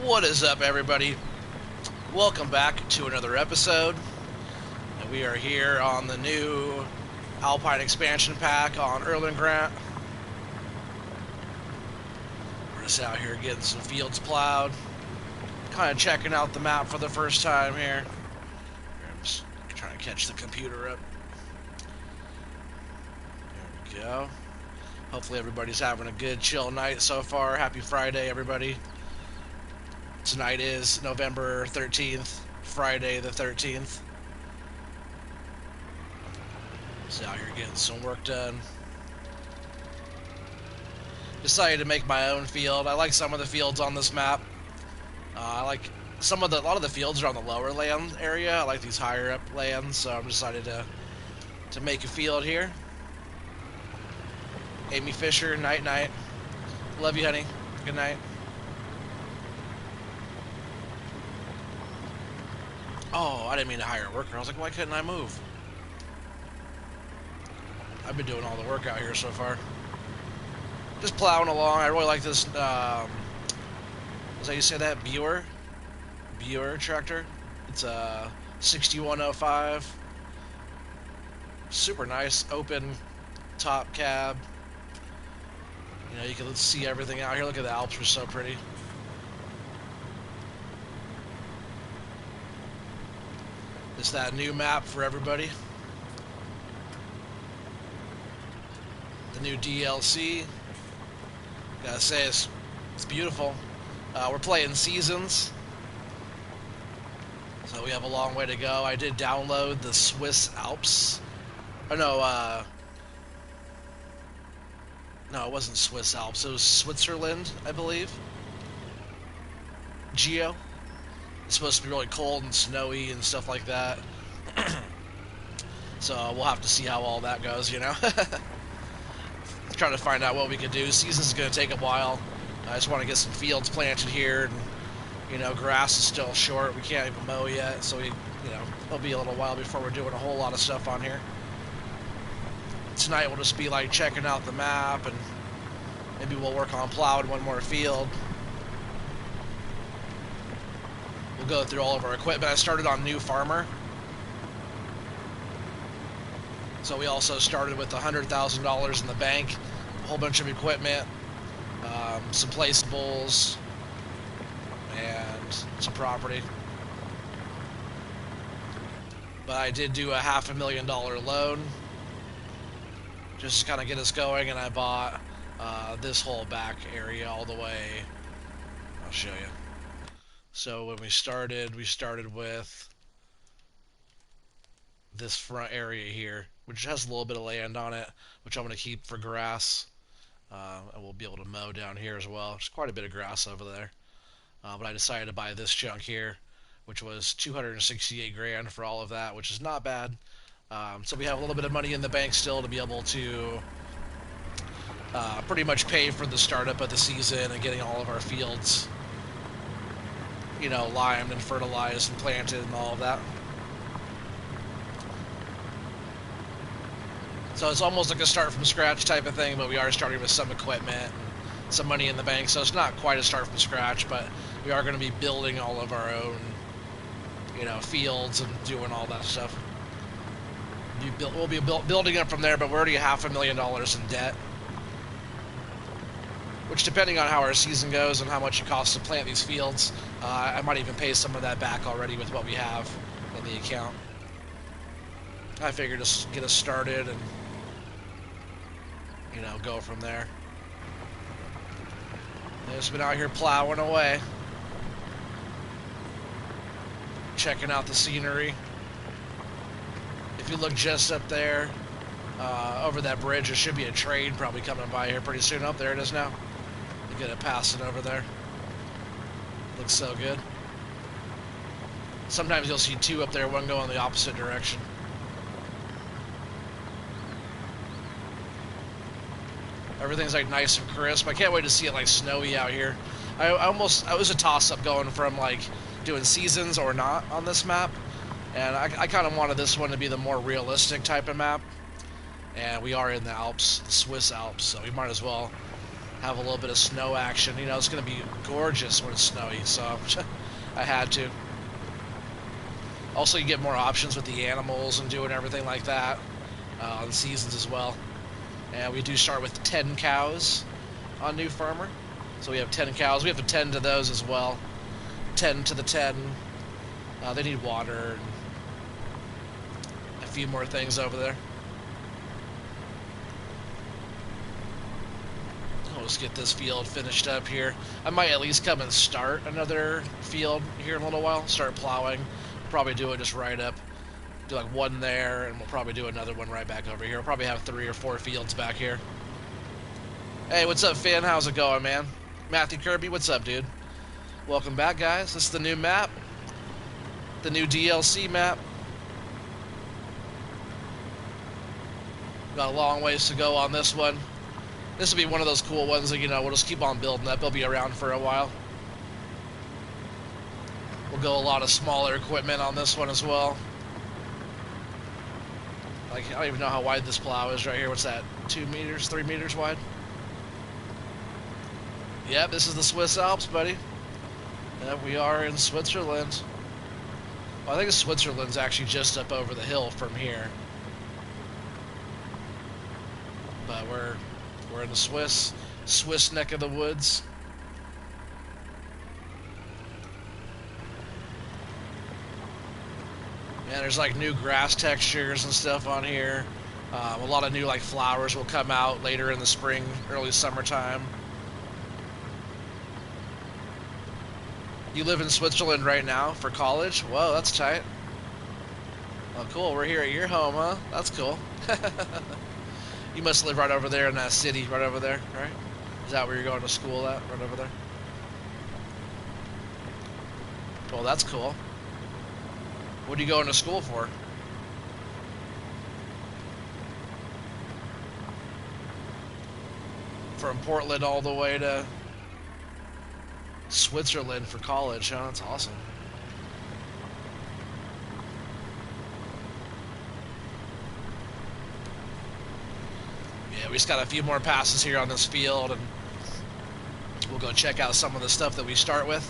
What is up, everybody? Welcome back to another episode. And we are here on the new Alpine expansion pack on Erlengrat. We're just out here getting some fields plowed. Kind of checking out the map for the first time here. I'm just trying to catch the computer up. There we go. Hopefully everybody's having a good, chill night so far. Happy Friday, everybody. Tonight is November 13th, Friday the 13th. Just out here getting some work done. Decided to make my own field. I like some of the fields on this map. I like a lot of the fields are on the lower land area. I like these higher up lands, so I've decided to make a field here. Amy Fisher, night night. Love you, honey. Good night. Oh, I didn't mean to hire a worker. I was like, why couldn't I move? I've been doing all the work out here so far. Just plowing along. I really like this, is that you say that? Mower tractor. It's a 6105. Super nice, open top cab. You know, you can see everything out here. Look at the Alps, are so pretty. It's that new map for everybody. The new DLC. Gotta say, it's beautiful. We're playing Seasons, so we have a long way to go. I did download the Swiss Alps. Oh no, no, it wasn't Swiss Alps. It was Switzerland, I believe. Geo. It's supposed to be really cold and snowy and stuff like that. So we'll have to see how all that goes, you know. Trying to find out what we could do. Season's going to take a while. I just want to get some fields planted here, and you know, grass is still short. We can't even mow yet, so it'll be a little while before we're doing a whole lot of stuff on here. Tonight we'll just be like checking out the map, and maybe we'll work on plowing one more field. We'll go through all of our equipment. I started on New Farmer. So we also started with $100,000 in the bank, a whole bunch of equipment, some placeables, and some property. But I did do a $500,000 loan, just to kind of get us going, and I bought this whole back area all the way. I'll show you. So when we started with this front area here, which has a little bit of land on it, which I'm going to keep for grass. And we'll be able to mow down here as well. There's quite a bit of grass over there. But I decided to buy this chunk here, which was $268,000 for all of that, which is not bad. So we have a little bit of money in the bank still to be able to pretty much pay for the startup of the season and getting all of our fields, you know, limed and fertilized and planted and all of that. So it's almost like a start from scratch type of thing, but we are starting with some equipment and some money in the bank, so it's not quite a start from scratch, but we are going to be building all of our own, you know, fields and doing all that stuff. We'll be building up from there, but we're already $500,000 in debt, which, depending on how our season goes and how much it costs to plant these fields, I might even pay some of that back already with what we have in the account. I figured just get us started and, you know, go from there. I've just been out here plowing away, checking out the scenery. If you look just up there, over that bridge, there should be a train probably coming by here pretty soon. Up there it is now. Look at it passing over there. Looks so good. Sometimes you'll see two up there, one going the opposite direction. Everything's like nice and crisp. I can't wait to see it like snowy out here. I was a toss-up going from like doing seasons or not on this map, and I kind of wanted this one to be the more realistic type of map. And we are in the Alps, the Swiss Alps, so we might as well have a little bit of snow action. You know, it's going to be gorgeous when it's snowy, so I had to. Also, you get more options with the animals and doing everything like that on seasons as well. And we do start with 10 cows on New Farmer. So we have 10 cows. We have to tend to those as well. 10 to the 10. They need water and a few more things over there. Let's get this field finished up here. I might at least come and start another field here in a little while. Start plowing. Probably do it just right up. Do like one there, and we'll probably do another one right back over here. We'll probably have 3 or 4 fields back here. Hey, what's up, Finn? How's it going, man? Matthew Kirby, what's up, dude? Welcome back, guys. This is the new map. The new DLC map. Got a long ways to go on this one. This will be one of those cool ones that, you know, we'll just keep on building up. They'll be around for a while. We'll go a lot of smaller equipment on this one as well. Like, I don't even know how wide this plow is right here. What's that? 2 meters, 3 meters wide? Yep, this is the Swiss Alps, buddy. Yep, we are in Switzerland. Well, I think Switzerland's actually just up over the hill from here. But we're in the Swiss neck of the woods. Man, there's like new grass textures and stuff on here. A lot of new like flowers will come out later in the spring, early summertime. You live in Switzerland right now for college? Whoa, that's tight. Oh, cool. We're here at your home, huh? That's cool. You must live right over there in that city, right over there, right? Is that where you're going to school at, right over there? Well, that's cool. What are you going to school for? From Portland all the way to Switzerland for college, huh? That's awesome. Yeah, we just got a few more passes here on this field, and we'll go check out some of the stuff that we start with.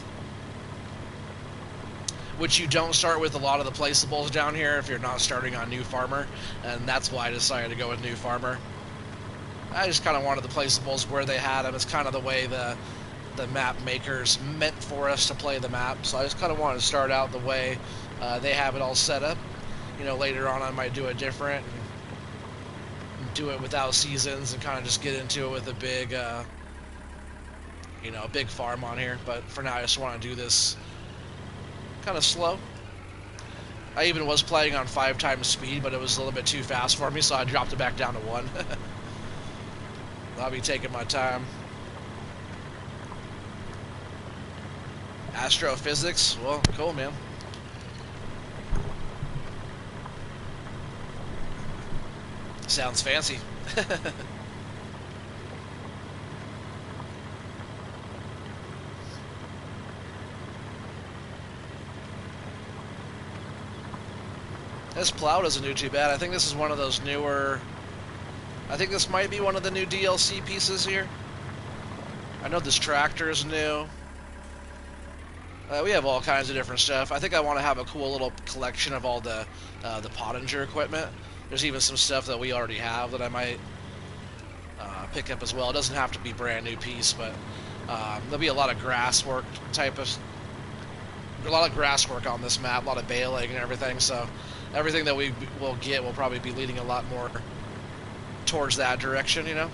Which you don't start with a lot of the placeables down here if you're not starting on New Farmer, and that's why I decided to go with New Farmer. I just kind of wanted the placeables where they had them. It's kind of the way the map makers meant for us to play the map, so I just kind of wanted to start out the way they have it all set up. You know, later on I might do it different and do it without seasons and kind of just get into it with a big, you know, a big farm on here. But for now, I just want to do this kind of slow. I even was playing on 5 times speed, but it was a little bit too fast for me, so I dropped it back down to 1. I'll be taking my time. Astrophysics? Well, cool, man. Sounds fancy. This plow doesn't do too bad. I think this is one of those newer... I think this might be one of the new DLC pieces here. I know this tractor is new. We have all kinds of different stuff. I think I want to have a cool little collection of all the Pottinger equipment. There's even some stuff that we already have that I might pick up as well. It doesn't have to be a brand new piece, but there'll be a lot of grass work type of... A lot of grass work on this map, a lot of baling and everything, so everything that we will get will probably be leading a lot more towards that direction, you know?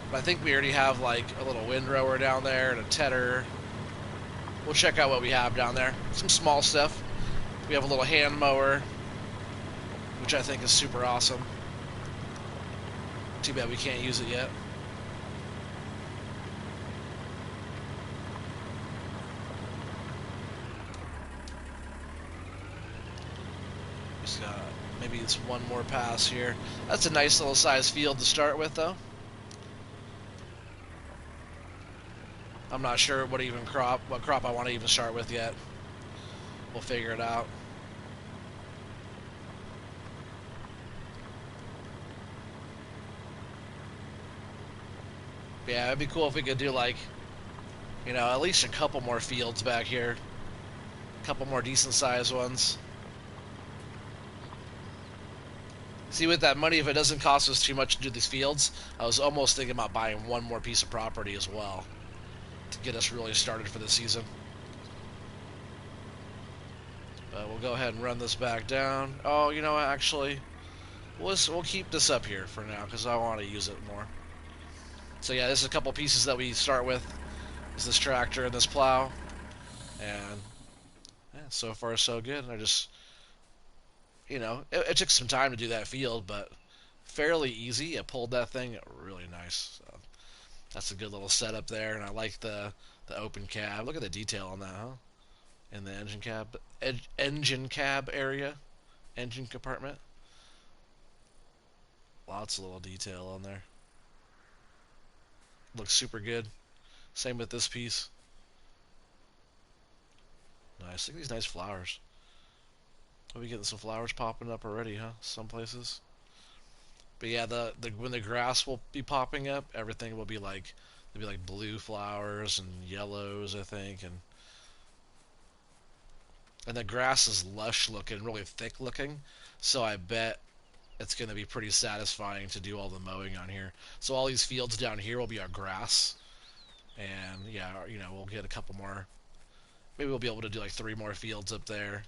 But I think we already have like a little windrower down there and a tedder. We'll check out what we have down there. Some small stuff. We have a little hand mower, which I think is super awesome. Too bad we can't use it yet. Maybe it's one more pass here. That's a nice little size field to start with, though. I'm not sure what crop I want to even start with yet. We'll figure it out. Yeah, it'd be cool if we could do like, at least a couple more fields back here. A couple more decent sized ones. See, with that money, if it doesn't cost us too much to do these fields, I was almost thinking about buying one more piece of property as well to get us really started for the season. But we'll go ahead and run this back down. Oh, you know what? Actually, we'll keep this up here for now because I want to use it more. So yeah, there's a couple pieces that we start with. Is this tractor and this plow, and yeah, so far so good. I just, it took some time to do that field, but fairly easy. I pulled that thing really nice. So that's a good little setup there, and I like the open cab. Look at the detail on that, huh? In the engine cab area, engine compartment. Lots of little detail on there. Looks super good. Same with this piece. Nice. Look at these nice flowers. We'll be getting some flowers popping up already, huh? Some places. But yeah, the when the grass will be popping up, everything will be like there'll be like blue flowers and yellows, I think, and the grass is lush looking, really thick looking. So I bet it's going to be pretty satisfying to do all the mowing on here. So all these fields down here will be our grass, and yeah, we'll get a couple more. Maybe we'll be able to do like 3 more fields up there.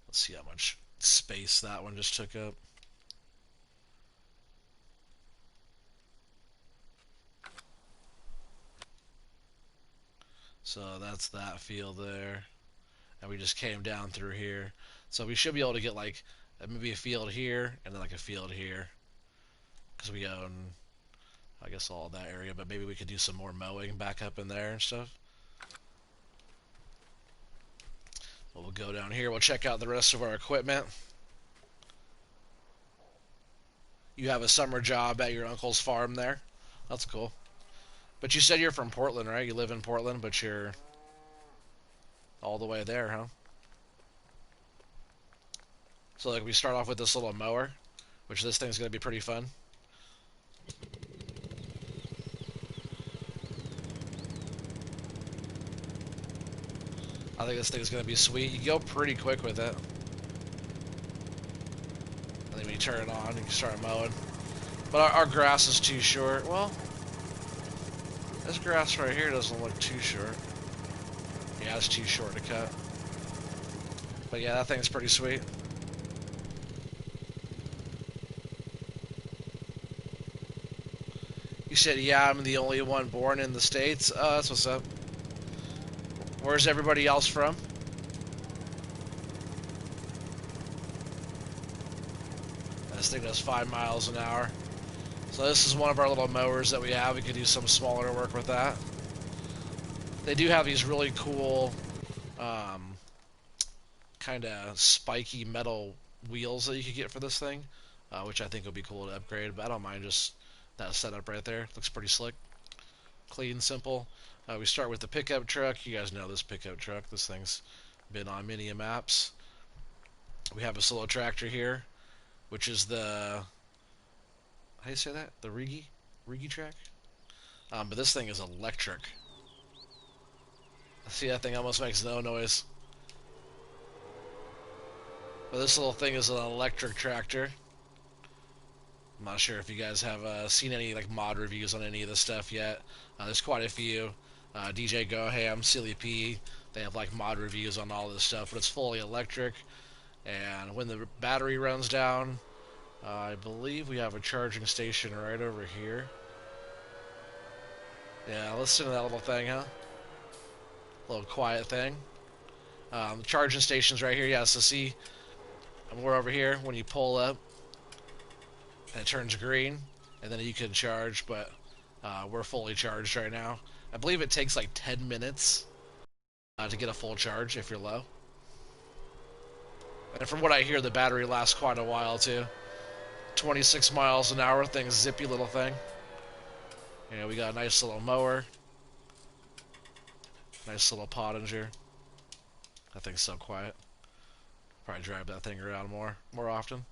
Let's see how much space that one just took up. So that's that field there. And we just came down through here. So we should be able to get like maybe a field here and then like a field here. Because we own, I guess, all that area. But maybe we could do some more mowing back up in there and stuff. We'll go down here. We'll check out the rest of our equipment. You have a summer job at your uncle's farm there. That's cool. But you said you're from Portland, right? You live in Portland, but you're all the way there, huh? So like we start off with this little mower, which this thing's going to be pretty fun. I think this thing's going to be sweet. You go pretty quick with it. And then when you turn it on, you can start mowing. But our grass is too short. Well, this grass right here doesn't look too short. Yeah, it's too short to cut. But yeah, that thing's pretty sweet. You said, yeah, I'm the only one born in the States. That's what's up. Where's everybody else from? This thing does 5 miles an hour. So this is one of our little mowers that we have. We could do some smaller work with that. They do have these really cool kind of spiky metal wheels that you could get for this thing, which I think would be cool to upgrade, but I don't mind just that setup right there. Looks pretty slick. Clean, simple. We start with the pickup truck. You guys know this pickup truck. This thing's been on many maps. We have a solo tractor here, which is the, how do you say that? The Rigi track? But this thing is electric. See, that thing almost makes no noise. But this little thing is an electric tractor. I'm not sure if you guys have seen any like mod reviews on any of this stuff yet. There's quite a few. DJ Goham, Silly P, they have like mod reviews on all this stuff, but it's fully electric. And when the battery runs down, I believe we have a charging station right over here. Yeah, listen to that little thing, huh? Little quiet thing. The charging station's right here. Yeah, so see, we're over here. When you pull up, and it turns green, and then you can charge, but we're fully charged right now. I believe it takes like 10 minutes to get a full charge if you're low. And from what I hear, the battery lasts quite a while too. 26 miles an hour thing, zippy little thing. Yeah, we got a nice little mower. Nice little Pottinger. That thing's so quiet. Probably drive that thing around more often.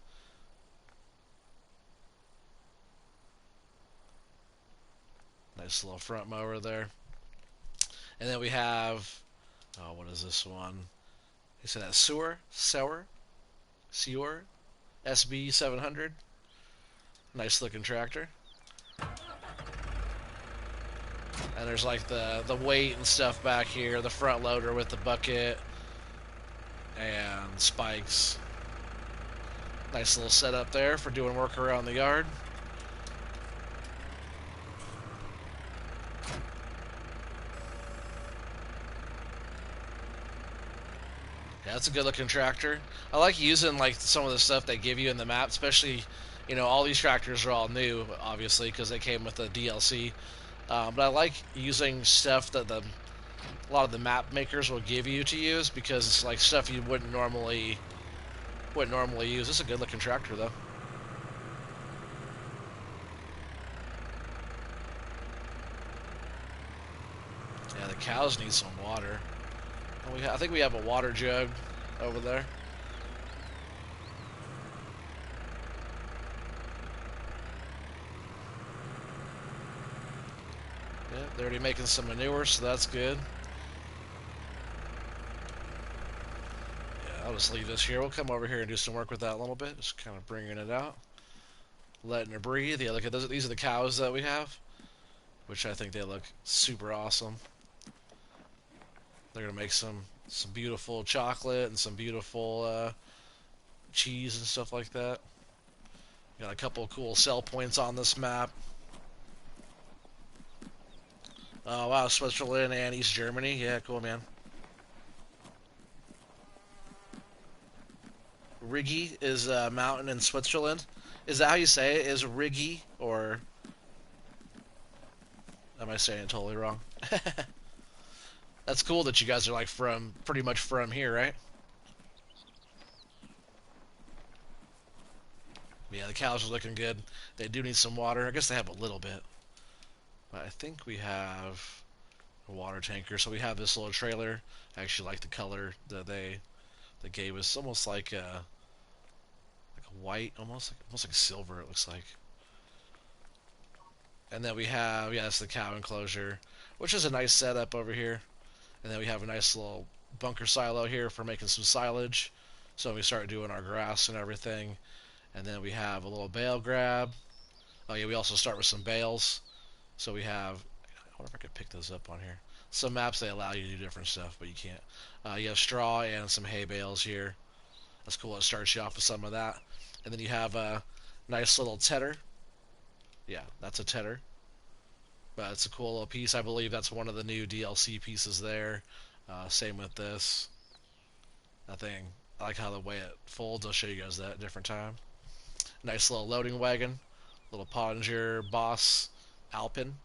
Nice little front mower there. And then we have, oh, what is this one? He said that Sewer SB700. Nice looking tractor. And there's like the weight and stuff back here, the front loader with the bucket and spikes. Nice little setup there for doing work around the yard. Yeah, that's a good looking tractor. I like using like some of the stuff they give you in the map, especially, you know, all these tractors are all new, obviously, because they came with the DLC. But I like using stuff that a lot of the map makers will give you to use because it's like stuff you wouldn't normally use. This is a good looking tractor though. Yeah, the cows need some water. I think we have a water jug over there. Yeah, they're already making some manure, so that's good. Yeah, I'll just leave this here. We'll come over here and do some work with that a little bit, just kind of bringing it out, letting her breathe. Yeah, look at those. These are the cows that we have, which I think they look super awesome. They're gonna make some beautiful chocolate and some beautiful cheese and stuff like that. Got a couple of cool sell points on this map. Oh wow, Switzerland and East Germany. Yeah, cool, man. Rigi is a mountain in Switzerland. Is that how you say it? Is Rigi, or am I saying it totally wrong? That's cool that you guys are like from pretty much from here, right? Yeah, the cows are looking good. They do need some water. I guess they have a little bit. But I think we have a water tanker. So we have this little trailer. I actually like the color that they gave us. Almost like a white, almost like silver. It looks like. And then we have, yeah, that's the cow enclosure, which is a nice setup over here. And then we have a nice little bunker silo here for making some silage. So we start doing our grass and everything. And then we have a little bale grab. Oh yeah, we also start with some bales. So we have, I wonder if I could pick those up on here. Some maps they allow you to do different stuff, but you can't. You have straw and some hay bales here. That's cool. It starts you off with some of that. And then you have a nice little tedder. Yeah, that's a tedder. But it's a cool little piece. I believe that's one of the new DLC pieces there. Same with this. That thing, I like how the way it folds. I'll show you guys that at a different time. Nice little loading wagon. Little Pottinger Boss Alpine.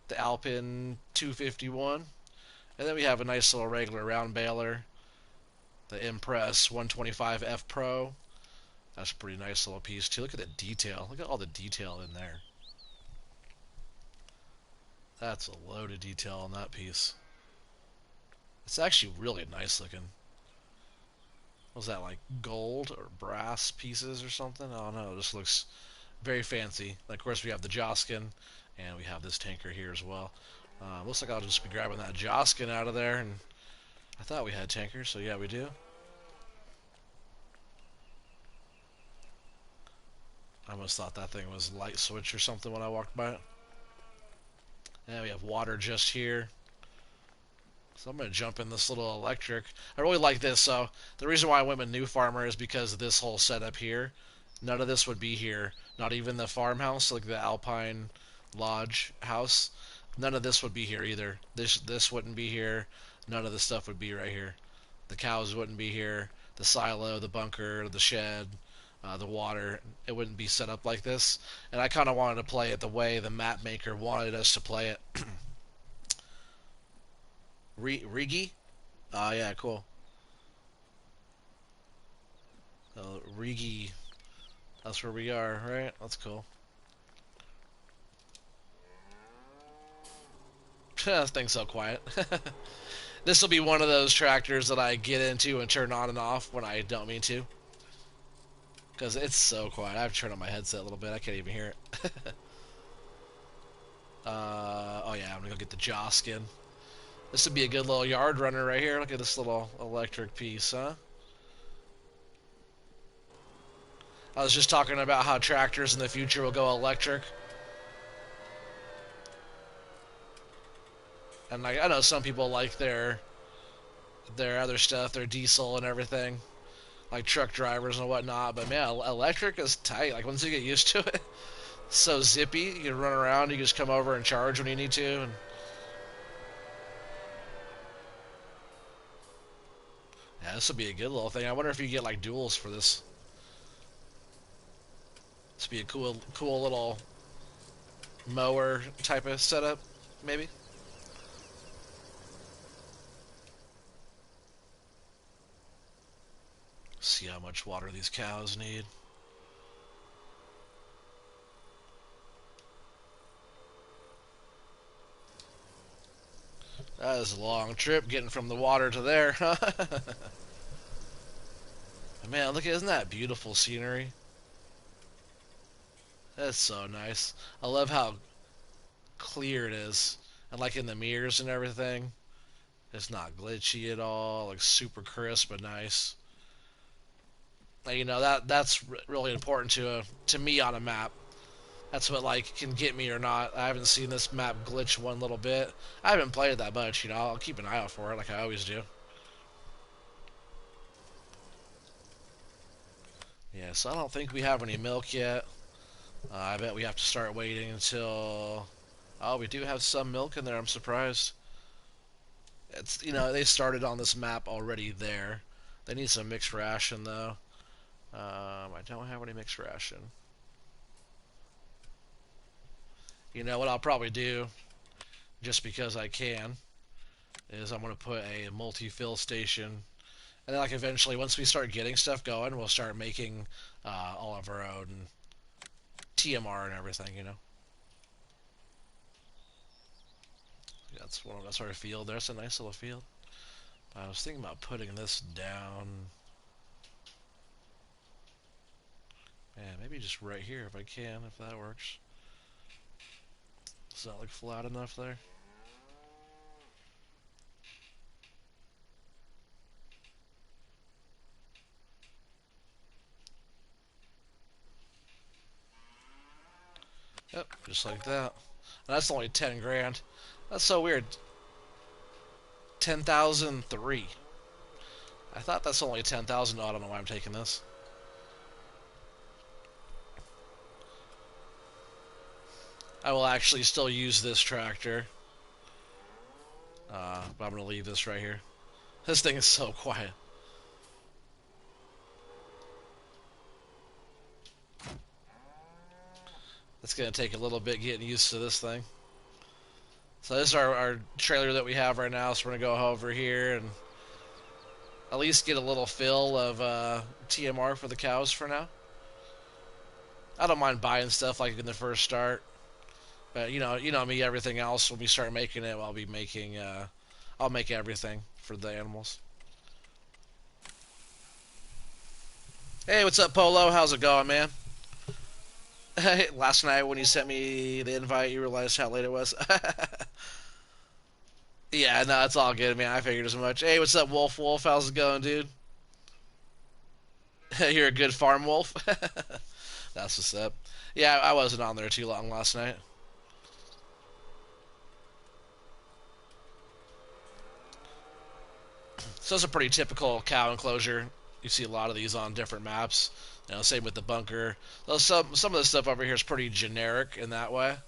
The Alpine 251. And then we have a nice little regular round baler. The Impress 125F Pro. That's a pretty nice little piece too. Look at the detail. Look at all the detail in there. That's a load of detail on that piece. It's actually really nice looking. Was that like gold or brass pieces or something? I don't know. It just looks very fancy. And of course, we have the Joskin, and we have this tanker here as well. Looks like I'll just be grabbing that Joskin out of there, and I thought we had tankers, so yeah, we do. I almost thought that thing was light switch or something when I walked by it. And we have water just here. So I'm going to jump in this little electric. I really like this. So the reason why I went with New Farmer is because of this whole setup here. None of this would be here. Not even the farmhouse, like the Alpine Lodge house. None of this would be here either. This wouldn't be here. None of this stuff would be right here. The cows wouldn't be here. The silo, the bunker, the shed, the water. It wouldn't be set up like this. And I kind of wanted to play it the way the map maker wanted us to play it. Rigi? Yeah, cool. Rigi. That's where we are, right? That's cool. This thing's so quiet. This will be one of those tractors that I get into and turn on and off when I don't mean to. Because it's so quiet. I have to turn on my headset a little bit. I can't even hear it. Oh yeah, I'm gonna go get the jaw skin. This would be a good little yard runner right here. Look at this little electric piece, huh? I was just talking about how tractors in the future will go electric. And like, I know some people like their other stuff, their diesel and everything, like truck drivers and whatnot. But man, electric is tight. Like once you get used to it, it's so zippy. You can run around. You can just come over and charge when you need to. And yeah, this would be a good little thing. I wonder if you get like duals for this. This would be a cool little mower type of setup, maybe. See how much water these cows need. That is a long trip getting from the water to there. Man, look at, isn't that beautiful scenery? That's so nice. I love how clear it is. And like in the mirrors and everything. It's not glitchy at all. Like super crisp and nice. And, you know, that's really important to me on a map. That's what like can get me or not. I haven't seen this map glitch one little bit. I haven't played it that much, you know. I'll keep an eye out for it like I always do. Yeah, so I don't think we have any milk yet. I bet we have to start waiting until... Oh, we do have some milk in there. I'm surprised. It's, you know, they started on this map already there. They need some mixed ration though. I don't have any mixed ration. You know what I'll probably do, just because I can, is I'm going to put a multi-fill station. And then like eventually, once we start getting stuff going, we'll start making all of our own TMR and everything, you know. That's our field. There's a nice little field. I was thinking about putting this down. Yeah, maybe just right here if I can, if that works. Does that look flat enough there? Yep, just like that. And that's only 10 grand. That's so weird. 10,003. I thought that's only 10,000. Oh, I don't know why I'm taking this. I will actually still use this tractor. But I'm going to leave this right here. This thing is so quiet. It's going to take a little bit getting used to this thing. So this is our trailer that we have right now. So we're going to go over here and at least get a little fill of TMR for the cows for now. I don't mind buying stuff like in the first start. But you know me. Everything else when we start making it, I'll be making. I'll make everything for the animals. Hey, what's up, Polo? How's it going, man? Last night when you sent me the invite, you realized how late it was. Yeah, no, it's all good, man. I figured as much. Hey, what's up, Wolf? Wolf, how's it going, dude? You're a good farm wolf. That's what's up. Yeah, I wasn't on there too long last night. So it's a pretty typical cow enclosure. You see a lot of these on different maps. You know, same with the bunker. Though some of the stuff over here is pretty generic in that way. I'm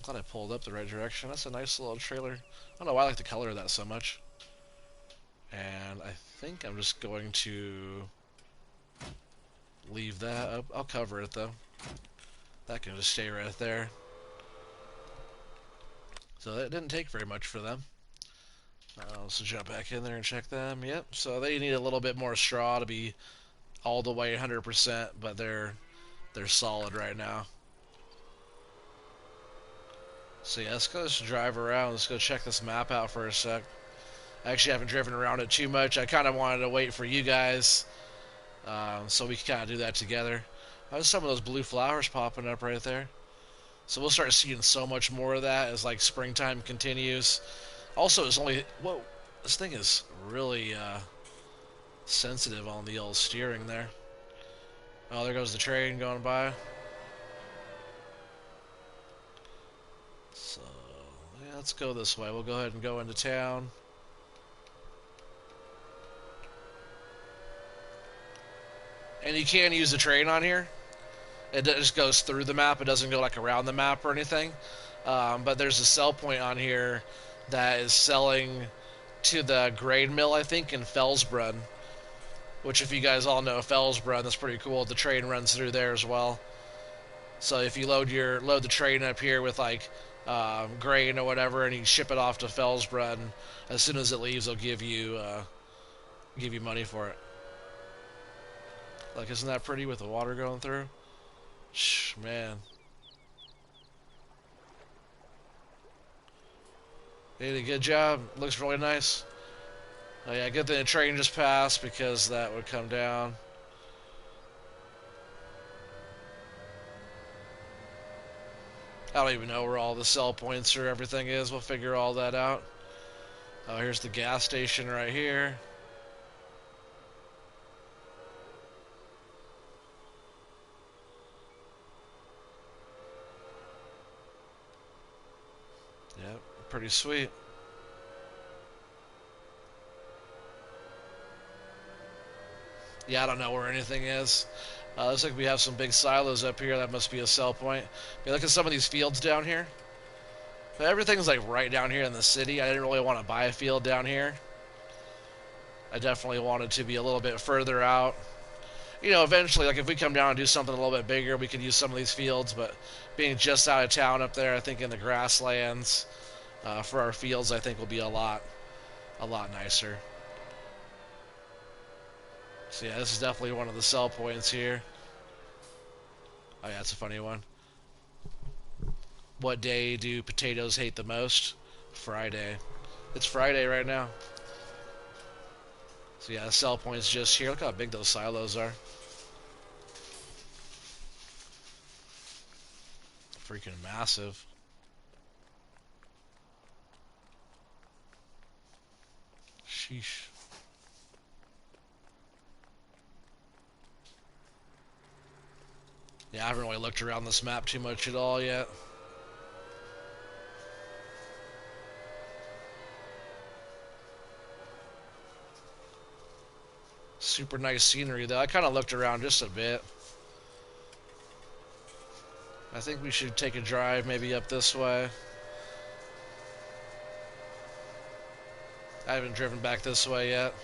glad I pulled up the right direction. That's a nice little trailer. I don't know why I like the color of that so much. And I think I'm just going to leave that up. I'll cover it though. That can just stay right there. So that didn't take very much for them. Let's jump back in there and check them. Yep, so they need a little bit more straw to be all the way 100%, but they're solid right now. So yeah, let's go just drive around. Let's go check this map out for a sec. I actually haven't driven around it too much. I kind of wanted to wait for you guys so we can kind of do that together. There's some of those blue flowers popping up right there. So we'll start seeing so much more of that as like springtime continues. Also, it's only whoa, this thing is really sensitive on the old steering there. Oh, there goes the train going by. So yeah, let's go this way. We'll go ahead and go into town. And you can use the train on here. It just goes through the map. It doesn't go like around the map or anything. But there's a sell point on here that is selling to the grain mill, I think, in Fellsbrunn. Which, if you guys all know Fellsbrunn, that's pretty cool. The train runs through there as well. So if you load the train up here with like grain or whatever, and you ship it off to Fellsbrunn, as soon as it leaves, they'll give you money for it. Like, isn't that pretty with the water going through? Shh, man. They did a good job. Looks really nice. Oh yeah, good thing the train just passed because that would come down. I don't even know where all the sell points or everything is. We'll figure all that out. Oh, here's the gas station right here. Yep, pretty sweet. Yeah, I don't know where anything is. Looks like we have some big silos up here. That must be a sell point. Yeah, look at some of these fields down here. But everything's like right down here in the city. I didn't really want to buy a field down here. I definitely wanted to be a little bit further out. You know, eventually, like if we come down and do something a little bit bigger, we could use some of these fields. But being just out of town up there, I think in the grasslands for our fields, I think will be a lot nicer. So yeah, this is definitely one of the sell points here. Oh yeah, it's a funny one. What day do potatoes hate the most? Friday. It's Friday right now. So yeah, the sell point's just here. Look how big those silos are. Freaking massive. Sheesh. Yeah, I haven't really looked around this map too much at all yet. Super nice scenery though. I kind of looked around just a bit. I think we should take a drive maybe up this way. I haven't driven back this way yet.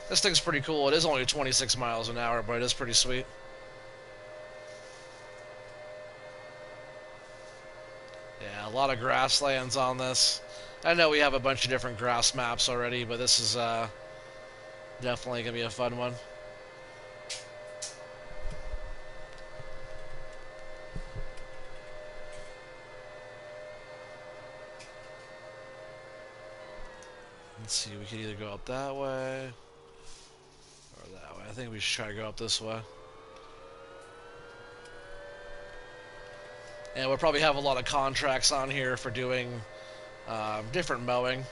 This thing's pretty cool. It is only 26 miles an hour, but it is pretty sweet. Yeah, a lot of grasslands on this. I know we have a bunch of different grass maps already, but this is definitely going to be a fun one. Let's see, we could either go up that way or that way. I think we should try to go up this way. And we'll probably have a lot of contracts on here for doing different mowing.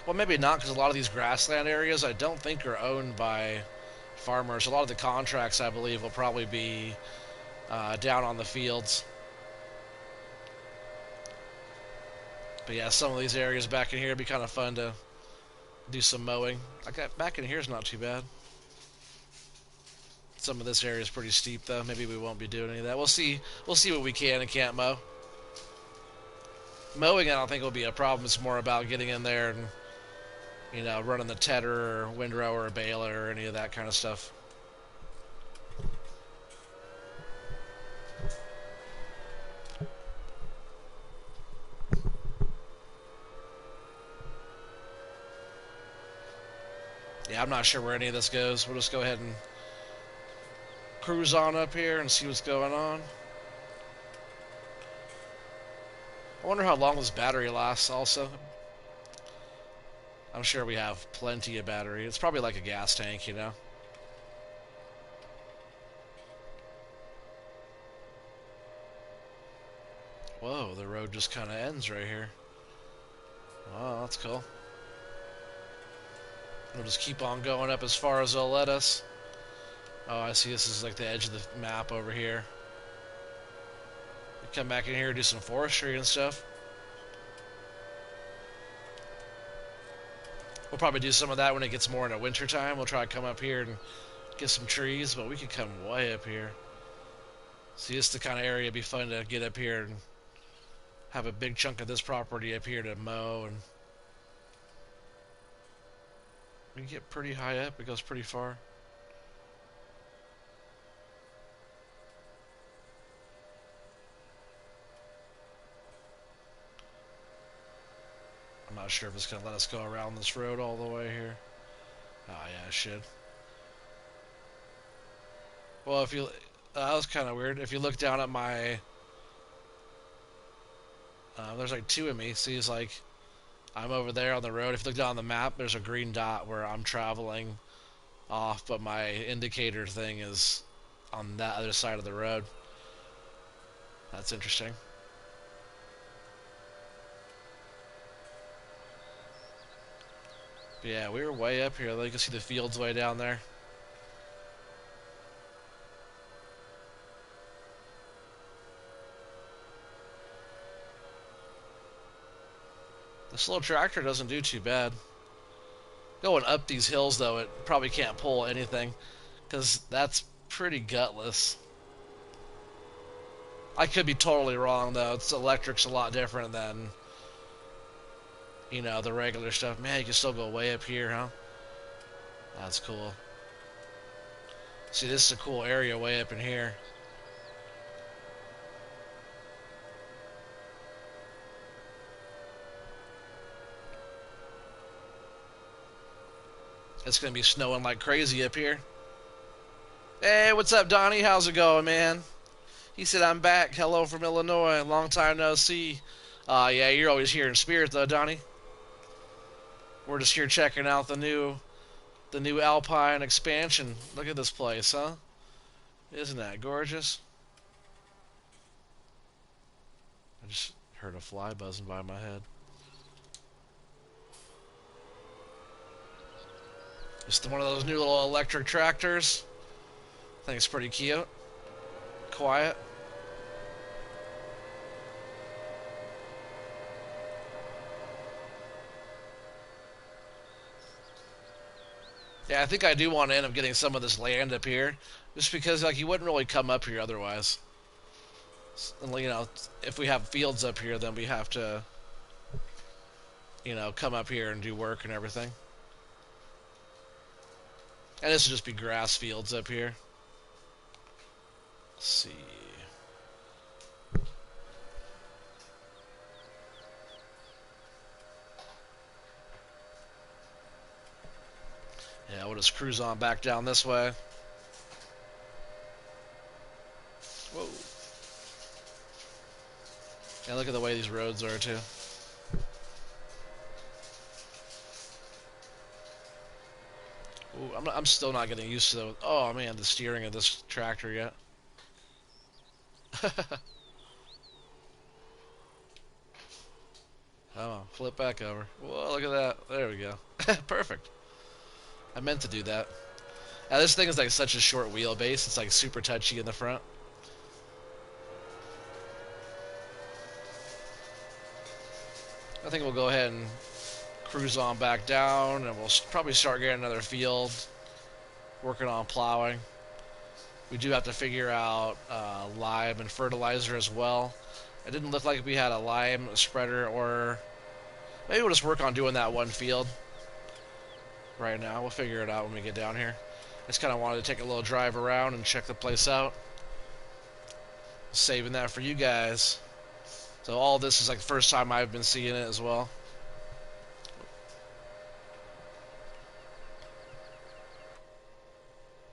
Well, maybe not, because a lot of these grassland areas I don't think are owned by farmers. A lot of the contracts, I believe, will probably be down on the fields. But yeah, some of these areas back in here would be kind of fun to do some mowing. Like that back in here is not too bad. Some of this area is pretty steep though. Maybe we won't be doing any of that. We'll see what we can and can't mow. Mowing I don't think will be a problem. It's more about getting in there and, you know, running the tedder or windrow or a baler or any of that kind of stuff. Yeah, I'm not sure where any of this goes. We'll just go ahead and cruise on up here and see what's going on. I wonder how long this battery lasts also. I'm sure we have plenty of battery. It's probably like a gas tank, you know. Whoa, the road just kind of ends right here. Oh, that's cool. We'll just keep on going up as far as they'll let us. Oh, I see. This is like the edge of the map over here. We come back in here, do some forestry and stuff. We'll probably do some of that when it gets more into winter time. We'll try to come up here and get some trees, but we could come way up here. See, this is the kind of area it'd be fun to get up here and have a big chunk of this property up here to mow, and we can get pretty high up. It goes pretty far. I'm not sure if it's going to let us go around this road all the way here. Oh, yeah, it should. Well, if you... that was kind of weird. If you look down at my... there's like two of me. See, it's like... I'm over there on the road. If you look down on the map, there's a green dot where I'm traveling off, but my indicator thing is on that other side of the road. That's interesting. But yeah, we were way up here. You can see the fields way down there. This little tractor doesn't do too bad. Going up these hills, though, it probably can't pull anything, because that's pretty gutless. I could be totally wrong, though. Its electric's a lot different than, you know, the regular stuff. Man, you can still go way up here, huh? That's cool. See, this is a cool area way up in here. It's going to be snowing like crazy up here. Hey, what's up, Donnie? How's it going, man? He said, I'm back. Hello from Illinois. Long time no see. Yeah, you're always here in spirit, though, Donnie. We're just here checking out the new Alpine expansion. Look at this place, huh? Isn't that gorgeous? I just heard a fly buzzing by my head. Just one of those new little electric tractors. I think it's pretty cute. Quiet. Yeah, I think I do want to end up getting some of this land up here, just because like you wouldn't really come up here otherwise. And, you know, if we have fields up here, then we have to, you know, come up here and do work and everything. And this would just be grass fields up here. Let's see. Yeah, we'll just cruise on back down this way. Whoa. Yeah, look at the way these roads are, too. Ooh, I'm still not getting used to oh man, the steering of this tractor yet. Oh, flip back over. Whoa, look at that. There we go. Perfect. I meant to do that. Now, this thing is like such a short wheelbase. It's like super touchy in the front. I think we'll go ahead and cruise on back down, and we'll probably start getting another field, working on plowing. We do have to figure out lime and fertilizer as well. It didn't look like we had a lime spreader, or maybe we'll just work on doing that one field right now. We'll figure it out when we get down here. I just kind of wanted to take a little drive around and check the place out. Saving that for you guys. So all this is like the first time I've been seeing it as well.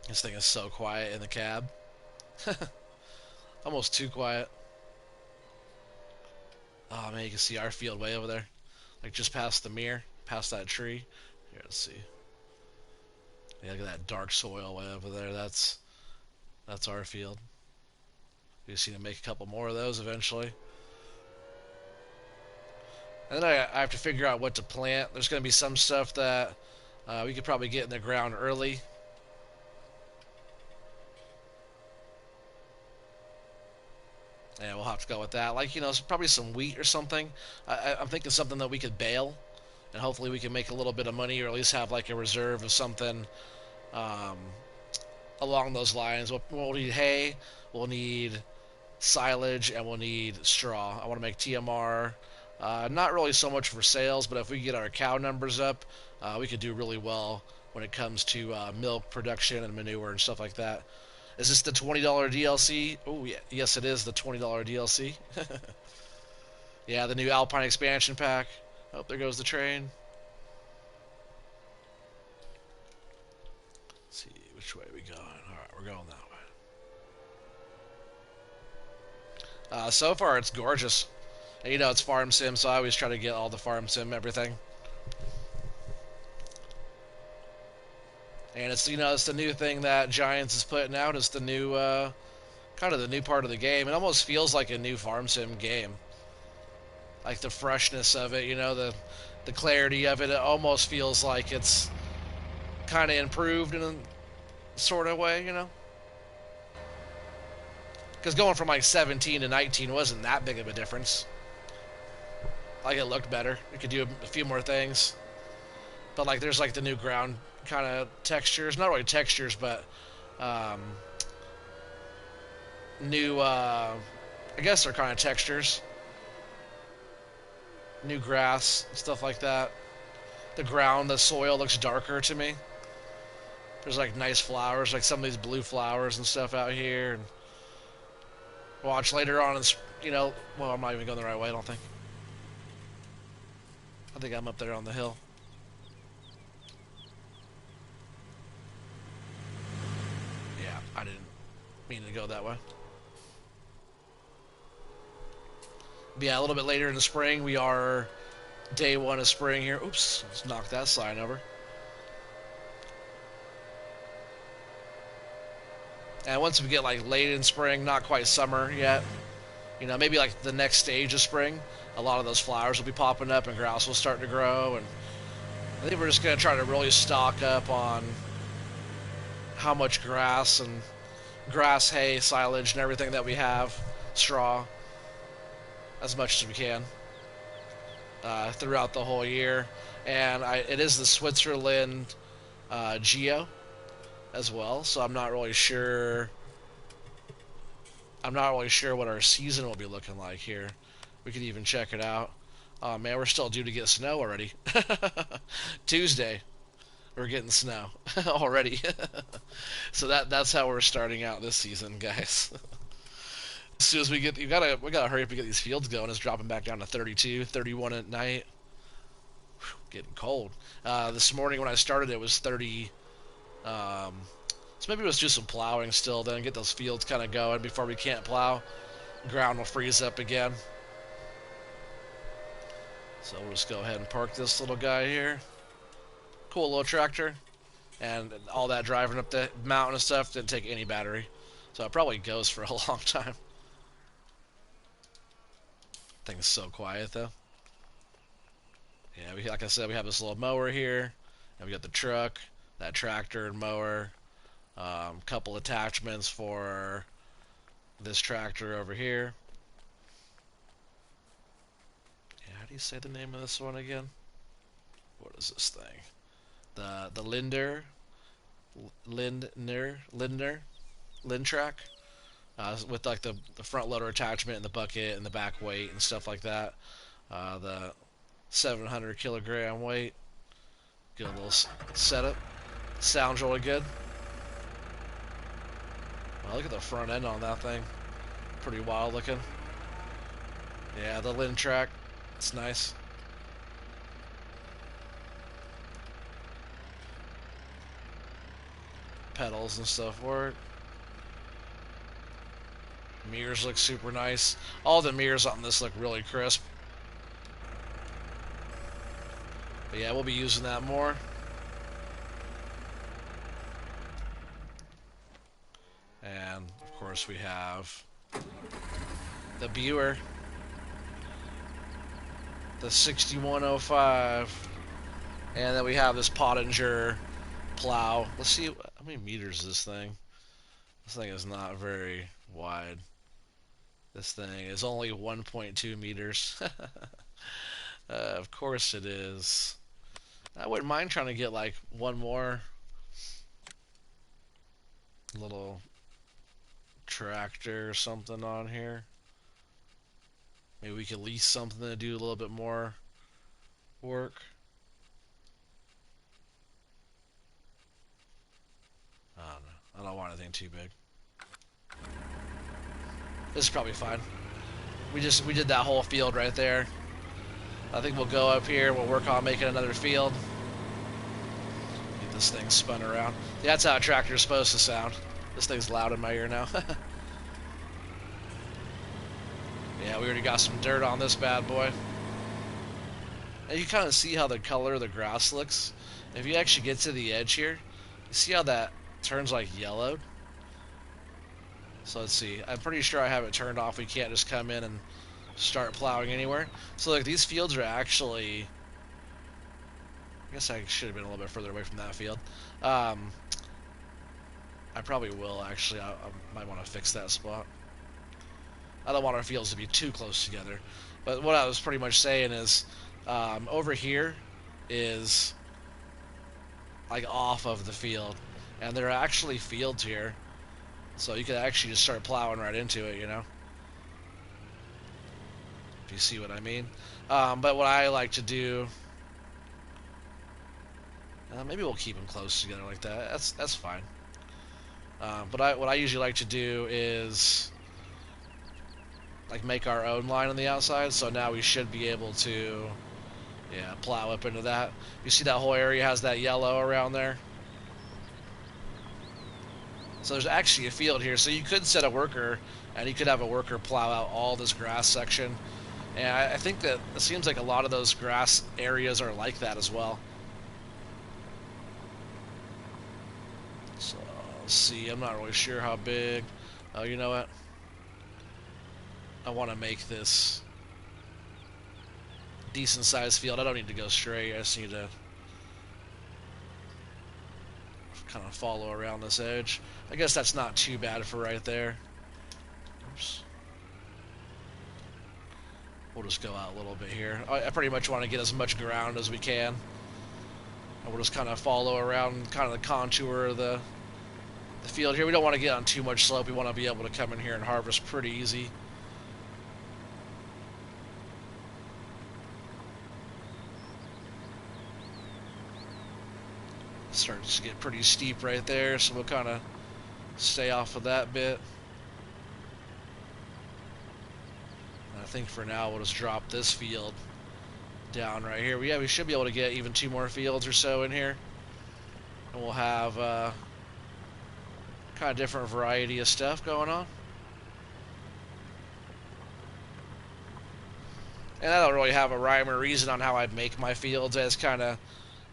This thing is so quiet in the cab. Almost too quiet. Oh man, you can see our field way over there. Like just past the mirror, past that tree. Here, let's see. Yeah, look at that dark soil way over there. That's our field. We just need to make a couple more of those eventually. And then I have to figure out what to plant. There's going to be some stuff that we could probably get in the ground early. And we'll have to go with that. Like, probably some wheat or something. I'm thinking something that we could bale. And hopefully we can make a little bit of money or at least have like a reserve of something um, along those lines. We'll need hay, we'll need silage, and we'll need straw. I want to make TMR. Not really so much for sales, but if we get our cow numbers up, we could do really well when it comes to milk production and manure and stuff like that. Is this the $20 DLC? Oh, yeah. Yes, it is the $20 DLC. Yeah, the new Alpine expansion pack. Oh, there goes the train. Let's see, which way are we going? Alright, we're going that way. So far, it's gorgeous. And, it's farm sim, so I always try to get all the farm sim everything. And it's the new thing that Giants is putting out. It's the new, kind of the new part of the game. It almost feels like a new farm sim game. Like the freshness of it, the clarity of it. It almost feels like it's kind of improved in a sort of way. Because going from like 17 to 19 wasn't that big of a difference. Like it looked better. You could do a few more things. But like there's like the new ground kind of textures. Not really textures, but um, new, I guess they're kind of textures. New grass, stuff like that. The ground, the soil looks darker to me. There's like nice flowers, like some of these blue flowers and stuff out here. And watch later on, well, I'm not even going the right way, I don't think. I think I'm up there on the hill. Yeah, I didn't mean to go that way. But yeah, a little bit later in the spring, we are day one of spring here. Oops, let's knock that sign over. And once we get like late in spring, not quite summer yet, maybe like the next stage of spring, a lot of those flowers will be popping up and grass will start to grow. And I think we're just going to try to really stock up on how much grass and grass, hay, silage, and everything that we have, straw, as much as we can throughout the whole year. And it is the Switzerland Geo as well, so I'm not really sure. I'm not really sure what our season will be looking like here. We could even check it out. Oh man, we're still due to get snow already. Tuesday, we're getting snow already. So that's how we're starting out this season, guys. As soon as we gotta hurry up and get these fields going. It's dropping back down to 32, 31 at night. Whew, getting cold. This morning when I started, it was 30. So maybe let's do some plowing still, then get those fields kind of going before we can't plow. The ground will freeze up again. So we'll just go ahead and park this little guy here. Cool little tractor. And all that driving up the mountain and stuff didn't take any battery. So it probably goes for a long time. Thing's so quiet though. Yeah, like I said, we have this little mower here. And we got the truck, that tractor and mower. Couple attachments for this tractor over here. Yeah, how do you say the name of this one again? What is this thing? The Lindner Lindtrack, with like the front loader attachment and the bucket and the back weight and stuff like that. The 700 kilogram weight. Get a little setup. Sounds really good. Wow, look at the front end on that thing. Pretty wild looking. Yeah, the Lindtrack. It's nice. Pedals and stuff for it. Mirrors look super nice. All the mirrors on this look really crisp. But yeah, we'll be using that more. And of course we have the the 6105, and then we have this Pottinger Plow. Let's see how many meters is this thing. This thing is not very wide. This thing is only 1.2 meters. Of course it is. I wouldn't mind trying to get like one more little tractor or something on here. Maybe we could lease something to do a little bit more work. I don't know. I don't want anything too big. This is probably fine. We did that whole field right there. I think we'll go up here. We'll work on making another field. Get this thing spun around. Yeah, that's how a tractor is supposed to sound. This thing's loud in my ear now. Yeah, we already got some dirt on this bad boy. And you kind of see how the color of the grass looks. If you actually get to the edge here, you see how that turns like yellowed? So let's see. I'm pretty sure I have it turned off. We can't just come in and start plowing anywhere. So like these fields are actually... I guess I should have been a little bit further away from that field. I probably will actually. I might want to fix that spot. I don't want our fields to be too close together. But what I was pretty much saying is over here is like off of the field. And there are actually fields here. So you could actually just start plowing right into it, you know? If you see what I mean. But what I like to do... maybe we'll keep them close together like that. That's fine. But what I usually like to do is... like make our own line on the outside. So now we should be able to... yeah, plow up into that. You see that whole area has that yellow around there? So there's actually a field here, so you could set a worker, and you could have a worker plow out all this grass section. And I think that it seems like a lot of those grass areas are like that as well. So, let's see, I'm not really sure how big. Oh, you know what? I want to make this decent sized field. I don't need to go straight, I just need to kind of follow around this edge. I guess that's not too bad for right there. Oops. We'll just go out a little bit here. I pretty much want to get as much ground as we can. And we'll just kind of follow around kind of the contour of the field here. We don't want to get on too much slope. We want to be able to come in here and harvest pretty easy. Starts to get pretty steep right there, so we'll kind of stay off of that bit. And I think for now we'll just drop this field down right here. We should be able to get even 2 more fields or so in here, and we'll have kind of different variety of stuff going on. And I don't really have a rhyme or reason on how I'd make my fields. As kind of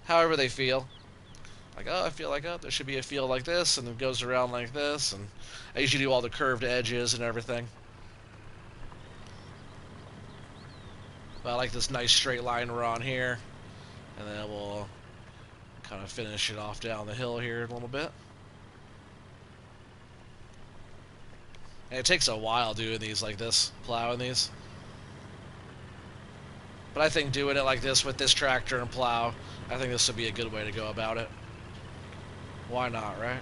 however they feel. Like, oh, I feel like, oh, there should be a field like this, and it goes around like this, and I usually do all the curved edges and everything. But I like this nice straight line we're on here, and then we'll kind of finish it off down the hill here a little bit. And it takes a while doing these like this, plowing these. But I think doing it like this with this tractor and plow, I think this would be a good way to go about it. Why not, right?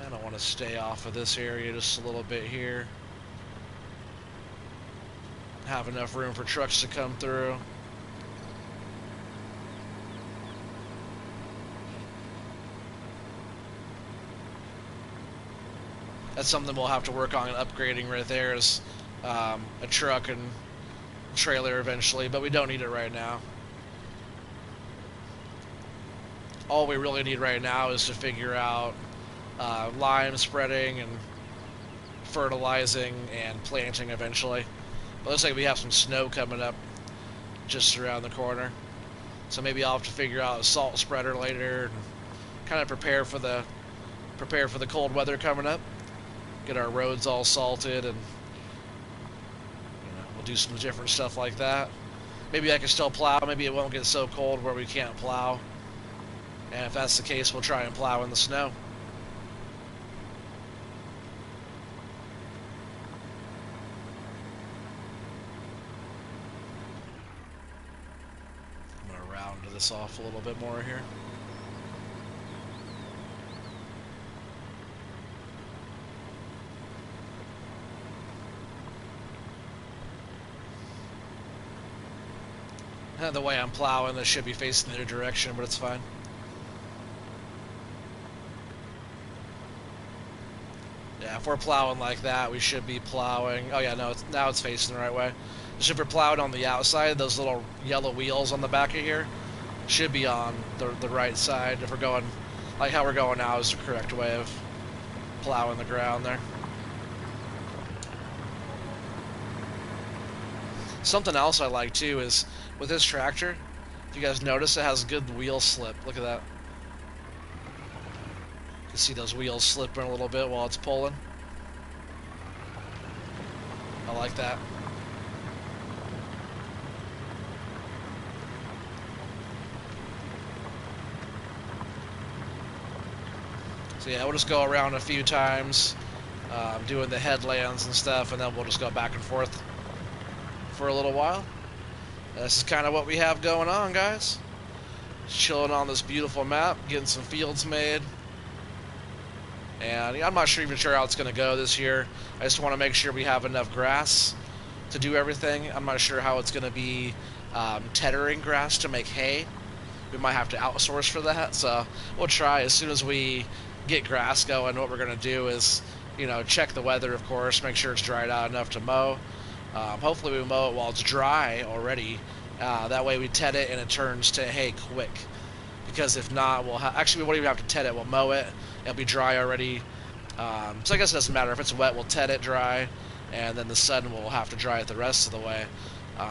And I want to stay off of this area just a little bit here. Have enough room for trucks to come through. That's something we'll have to work on upgrading right there, is a truck and trailer eventually, but we don't need it right now. All we really need right now is to figure out lime spreading and fertilizing and planting eventually. But looks like we have some snow coming up just around the corner, so maybe I'll have to figure out a salt spreader later and kind of prepare for the cold weather coming up. Get our roads all salted, and we'll do some different stuff like that. Maybe I can still plow. Maybe it won't get so cold where we can't plow. And if that's the case, we'll try and plow in the snow. I'm going to round this off a little bit more here. The way I'm plowing, this should be facing the other direction, but it's fine. Yeah, if we're plowing like that, we should be plowing. Oh yeah, no, now it's facing the right way. Just if we're plowing on the outside, those little yellow wheels on the back of here should be on the right side. If we're going like how we're going now is the correct way of plowing the ground there. Something else I like too is with this tractor, if you guys notice, it has good wheel slip. Look at that. You can see those wheels slipping a little bit while it's pulling. I like that. So yeah, we'll just go around a few times, doing the headlands and stuff, and then we'll just go back and forth for a little while. This is kind of what we have going on, guys. Just chilling on this beautiful map, getting some fields made. And I'm not even sure how it's going to go this year. I just want to make sure we have enough grass to do everything. I'm not sure how it's going to be tethering grass to make hay. We might have to outsource for that, so we'll try. As soon as we get grass going, what we're going to do is, you know, check the weather, of course, make sure it's dried out enough to mow. Hopefully we mow it while it's dry already. That way we ted it and it turns to hay quick. Because if not, actually we won't even have to ted it. We'll mow it. It'll be dry already. So I guess it doesn't matter. If it's wet, we'll ted it dry, and then the sun will have to dry it the rest of the way.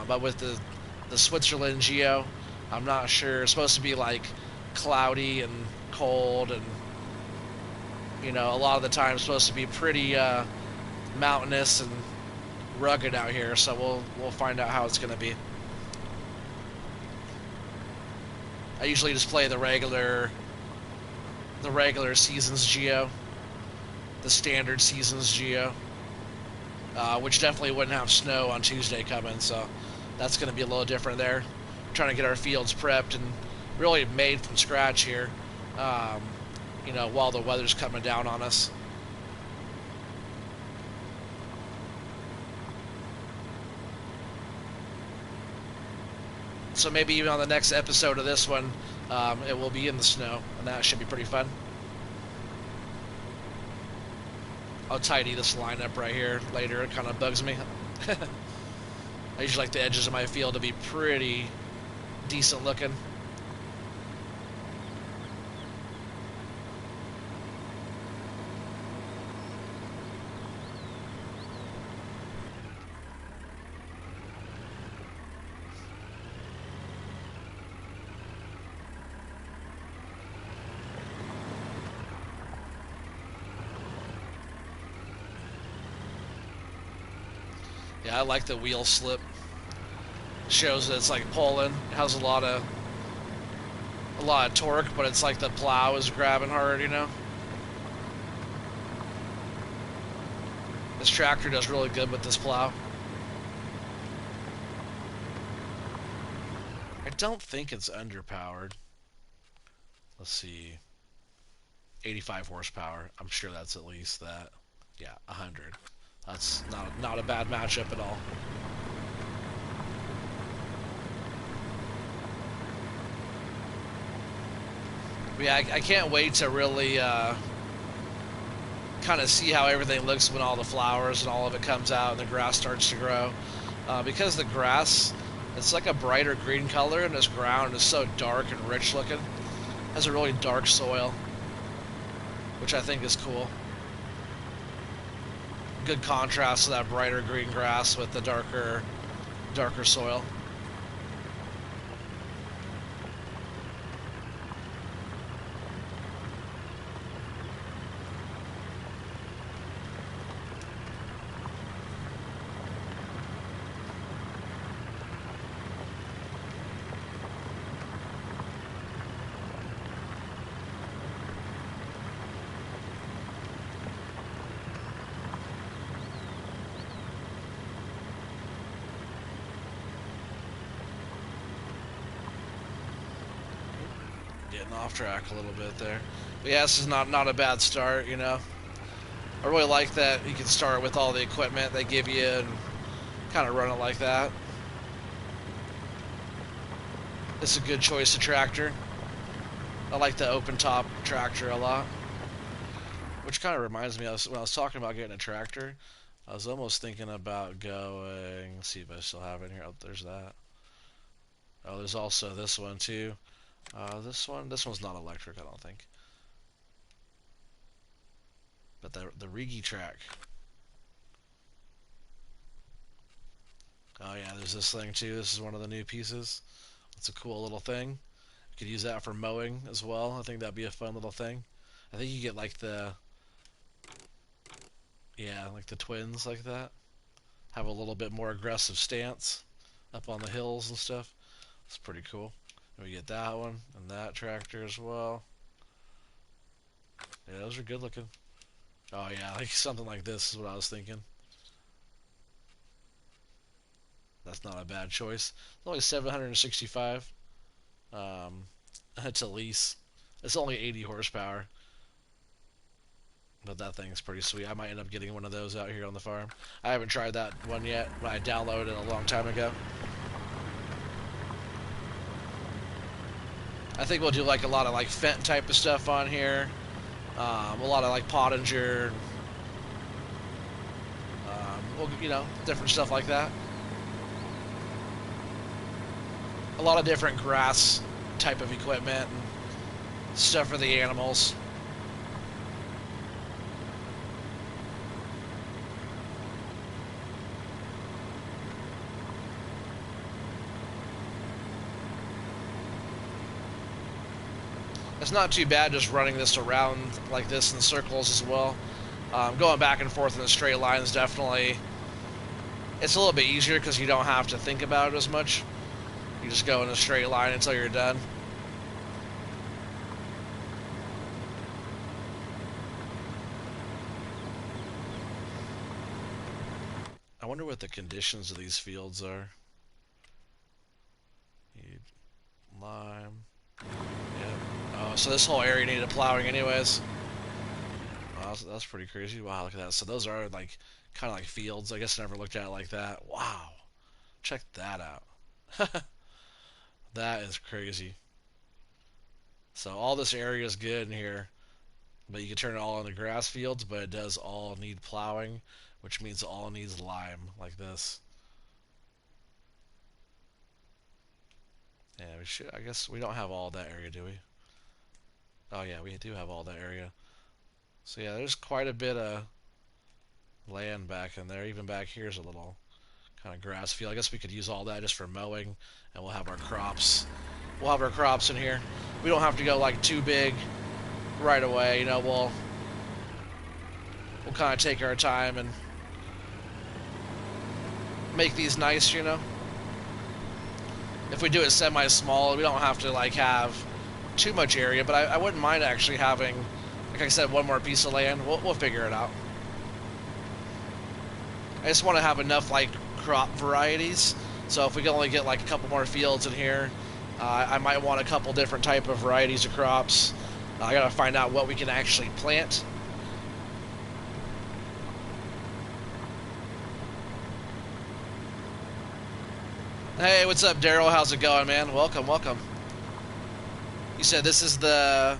But with the Switzerland geo, I'm not sure. It's supposed to be like cloudy and cold, and you know, a lot of the time it's supposed to be pretty mountainous and rugged out here. So we'll find out how it's going to be. I usually just play the regular seasons geo, the standard seasons geo, which definitely wouldn't have snow on Tuesday coming, so that's going to be a little different there. We're trying to get our fields prepped and really made from scratch here, you know, while the weather's coming down on us. So maybe even on the next episode of this one, it will be in the snow, and that should be pretty fun. I'll tidy this lineup right here later. It kind of bugs me. I usually like the edges of my field to be pretty decent looking. Yeah, I like the wheel slip. Shows that it's like pulling. It has a lot of torque, but it's like the plow is grabbing hard, you know. This tractor does really good with this plow. I don't think it's underpowered. Let's see. 85 horsepower. I'm sure that's at least that. Yeah, 100. That's not a bad matchup at all. Yeah, I can't wait to really kind of see how everything looks when all the flowers and all of it comes out and the grass starts to grow. Because the grass, it's like a brighter green color, and this ground is so dark and rich looking. It has a really dark soil, which I think is cool. Good contrast to that brighter green grass with the darker soil. Getting off track a little bit there. But yeah, this is not a bad start, you know. I really like that you can start with all the equipment they give you and kind of run it like that. It's a good choice of tractor. I like the open top tractor a lot. Which kind of reminds me, when I was talking about getting a tractor, I was almost thinking about going, let's see if I still have it here. Oh, there's that. Oh, there's also this one too. This one's not electric, I don't think. But the Rigi track. Oh yeah, there's this thing too. This is one of the new pieces. It's a cool little thing. You could use that for mowing as well. I think that'd be a fun little thing. I think you get like like the twins like that. Have a little bit more aggressive stance up on the hills and stuff. It's pretty cool. And we get that one and that tractor as well. Yeah, those are good looking. Oh yeah, like something like this is what I was thinking. That's not a bad choice. It's only 765. It's a lease. It's only 80 horsepower. But that thing's pretty sweet. I might end up getting one of those out here on the farm. I haven't tried that one yet, but I downloaded it a long time ago. I think we'll do like a lot of like Fendt type of stuff on here. A lot of like Pottinger. Well, you know, different stuff like that. A lot of different grass type of equipment and stuff for the animals. It's not too bad just running this around like this in circles as well. Going back and forth in the straight lines definitely, it's a little bit easier because you don't have to think about it as much. You just go in a straight line until you're done. I wonder what the conditions of these fields are. Lime. Yeah. Oh, so this whole area needed plowing anyways. Wow, that's pretty crazy. Wow, look at that. So those are like kind of like fields. I guess I never looked at it like that. Wow. Check that out. That is crazy. So all this area is good in here, but you can turn it all into grass fields, but it does all need plowing, which means it all needs lime like this. Yeah, we should. I guess we don't have all that area, do we? Oh yeah, we do have all that area. So yeah, there's quite a bit of land back in there. Even back here is a little kind of grass field. I guess we could use all that just for mowing, and we'll have our crops. We'll have our crops in here. We don't have to go like too big right away. You know, we'll kind of take our time and make these nice. You know, if we do it semi-small, we don't have to like have too much area. But I wouldn't mind actually having, like I said, one more piece of land. We'll figure it out. I just want to have enough like crop varieties. So if we can only get like a couple more fields in here, I might want a couple different type of varieties of crops. I gotta find out what we can actually plant. Hey, what's up, Daryl? How's it going, man? Welcome, welcome. You said this is the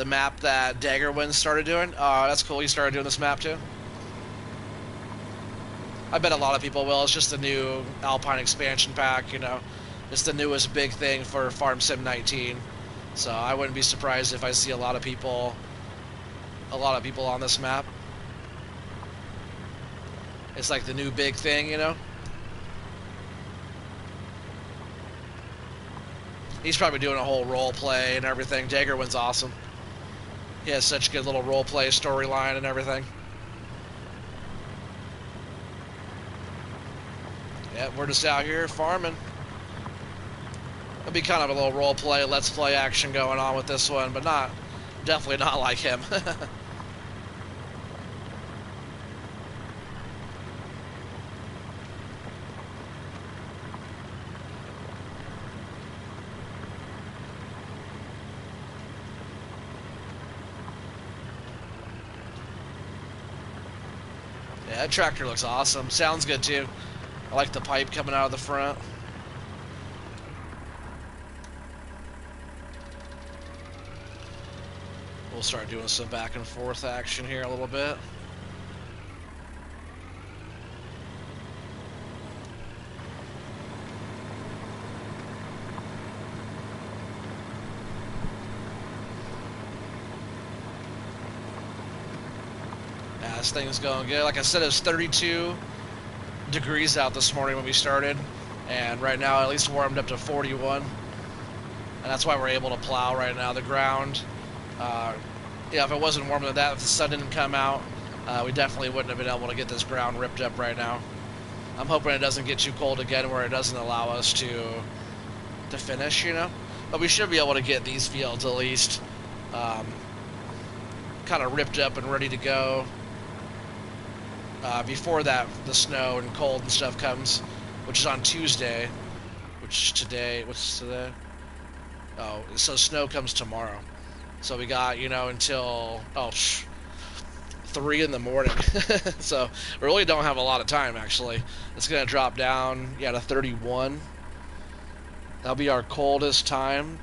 map that Daggerwind started doing? Oh, that's cool. You started doing this map too? I bet a lot of people will. It's just the new Alpine expansion pack, you know. It's the newest big thing for Farm Sim 19. So I wouldn't be surprised if I see a lot of people on this map. It's like the new big thing, you know. He's probably doing a whole role play and everything. Daggerwind's awesome. He has such good little role play storyline and everything. Yeah, we're just out here farming. It'll be kind of a little role play, let's play action going on with this one, but definitely not like him. Yeah, that tractor looks awesome. Sounds good too. I like the pipe coming out of the front. We'll start doing some back and forth action here a little bit. Yeah, this thing's going good. Like I said, it was 32 degrees out this morning when we started, and right now at least warmed up to 41, and that's why we're able to plow right now. The ground, yeah, if it wasn't warmer than that, if the sun didn't come out, we definitely wouldn't have been able to get this ground ripped up right now. I'm hoping it doesn't get too cold again where it doesn't allow us to finish, you know, but we should be able to get these fields at least kind of ripped up and ready to go before that the snow and cold and stuff comes, which is on Tuesday, which today, what's today? Oh, so snow comes tomorrow. So we got, you know, until 3 in the morning. So we really don't have a lot of time, actually. It's going to drop down, yeah, to 31. That'll be our coldest time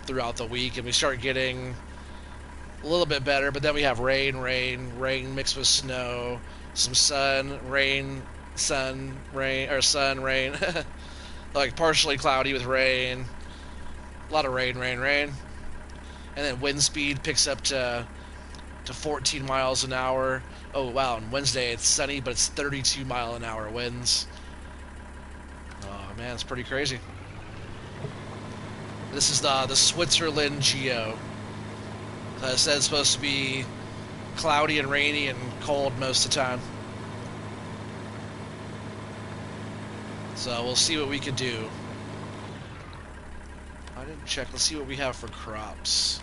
throughout the week, and we start getting a little bit better, but then we have rain mixed with snow, some sun, rain, like partially cloudy with rain, a lot of rain, and then wind speed picks up to 14 miles an hour. Oh wow, on Wednesday it's sunny, but it's 32-mile-an-hour winds. Oh man, it's pretty crazy. This is the Switzerland Geo. It says it's supposed to be cloudy and rainy and cold most of the time. So we'll see what we can do. I didn't check. Let's see what we have for crops.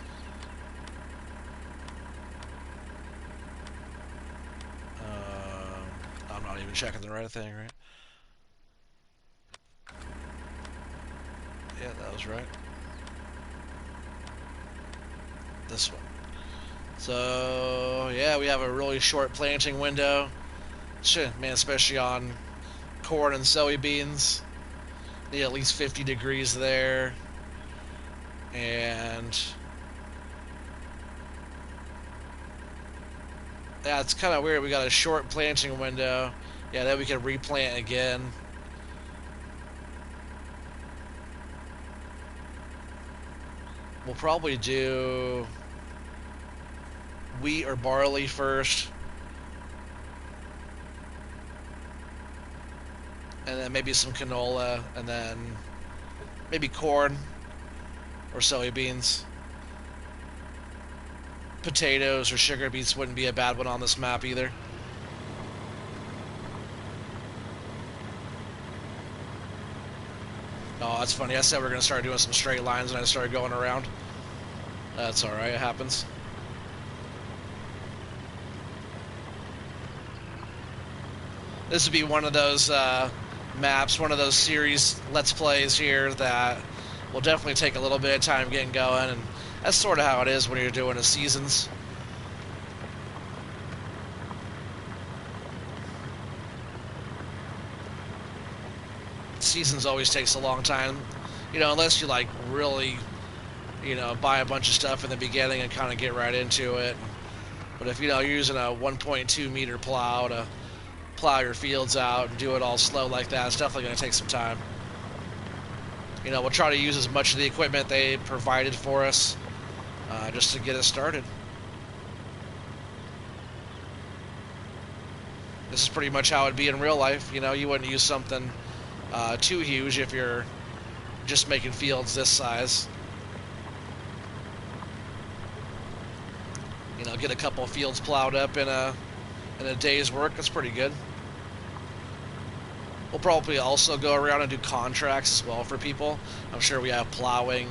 I'm not even checking the right thing, right? Yeah, that was right. This one. So yeah, we have a really short planting window. Shit, man, especially on corn and soybeans. Need at least 50 degrees there. And yeah, it's kind of weird. We got a short planting window. Yeah, then we can replant again. We'll probably do wheat or barley first, and then maybe some canola, and then maybe corn or soybeans. Potatoes or sugar beets wouldn't be a bad one on this map either. Oh, that's funny. I said we are going to start doing some straight lines and I started going around. That's alright, it happens. This would be one of those maps, one of those series Let's Plays here that will definitely take a little bit of time getting going, and that's sort of how it is when you're doing the seasons. Seasons always takes a long time, you know, unless you like really, you know, buy a bunch of stuff in the beginning and kind of get right into it. But if, you know, you're using a 1.2 meter plow to plow your fields out and do it all slow like that, it's definitely going to take some time. You know, we'll try to use as much of the equipment they provided for us just to get us started. This is pretty much how it'd be in real life. You know, you wouldn't use something too huge if you're just making fields this size. You know, get a couple fields plowed up in a day's work. That's pretty good. We'll probably also go around and do contracts as well for people. I'm sure we have plowing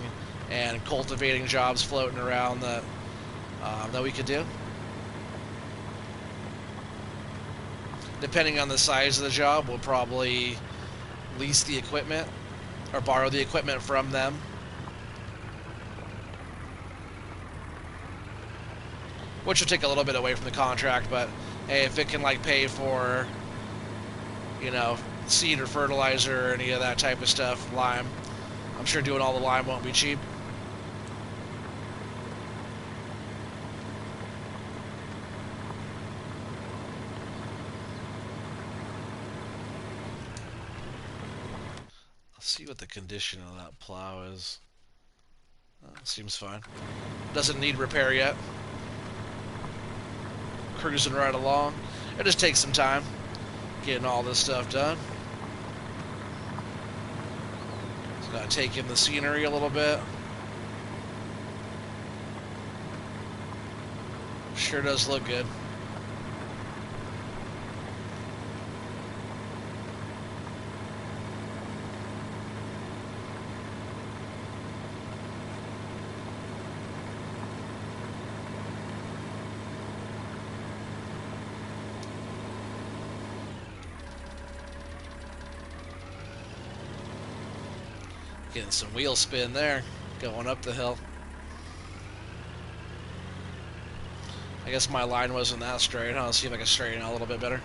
and cultivating jobs floating around that we could do. Depending on the size of the job, we'll probably lease the equipment or borrow the equipment from them. which will take a little bit away from the contract, but hey, if it can like pay for, you know, seed or fertilizer or any of that type of stuff, lime, I'm sure doing all the lime won't be cheap. Let's see what the condition of that plow is. Seems fine. Doesn't need repair yet. Cruising right along. It just takes some time getting all this stuff done. Just gotta take in the scenery a little bit. Sure does look good. Getting some wheel spin there, going up the hill. I guess my line wasn't that straight. I'll see if I can straighten out a little bit better.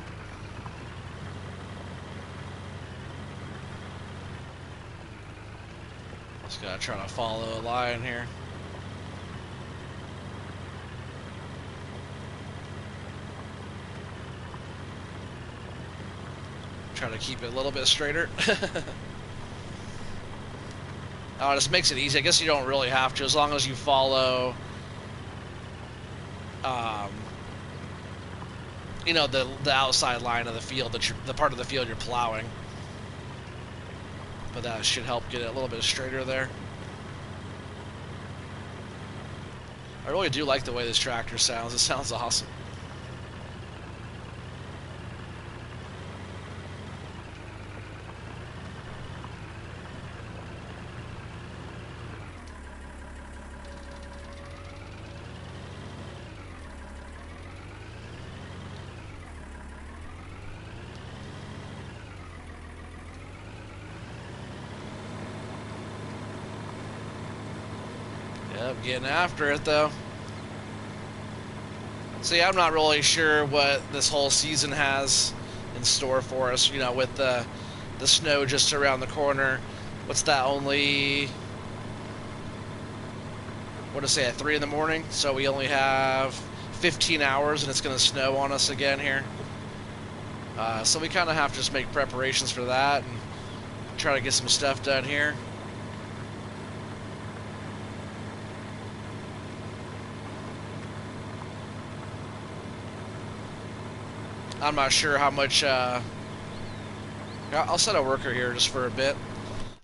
Just gotta try to follow a line here. Try to keep it a little bit straighter. Oh, this makes it easy. I guess you don't really have to, as long as you follow, you know, the outside line of the field that the part of the field you're plowing. But that should help get it a little bit straighter there. I really do like the way this tractor sounds. It sounds awesome. Yep, getting after it though. See, I'm not really sure what this whole season has in store for us, you know, with the snow just around the corner. What's that, only, what to say, at 3 in the morning? So we only have 15 hours and it's going to snow on us again here. So we kind of have to just make preparations for that and try to get some stuff done here. I'm not sure how much, I'll set a worker here just for a bit.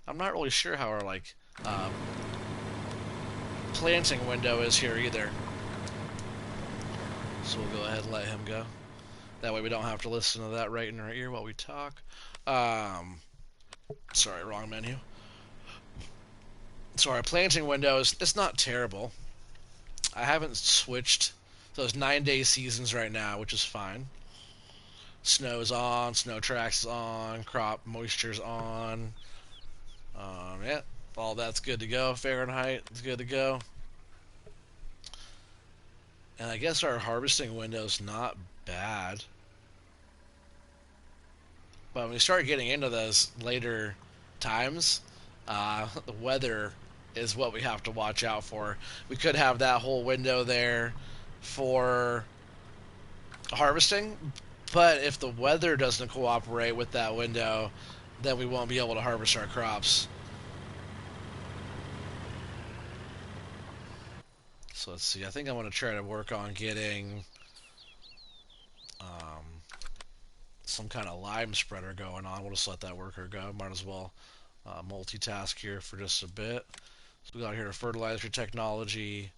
I'm not really sure how our, like, planting window is here either. So we'll go ahead and let him go. That way we don't have to listen to that right in our ear while we talk. Sorry, wrong menu. So our planting window it's not terrible. I haven't switched. So it's 9-day seasons right now, which is fine. Snow's on, snow tracks is on, crop moisture's on. Yeah, all that's good to go. Fahrenheit is good to go. And I guess our harvesting window's not bad. But when we start getting into those later times, the weather is what we have to watch out for. We could have that whole window there for harvesting, but if the weather doesn't cooperate with that window, then we won't be able to harvest our crops. So let's see. I think I'm going to try to work on getting some kind of lime spreader going on. We'll just let that worker go. Might as well multitask here for just a bit. So we got here Fertilizer Technology.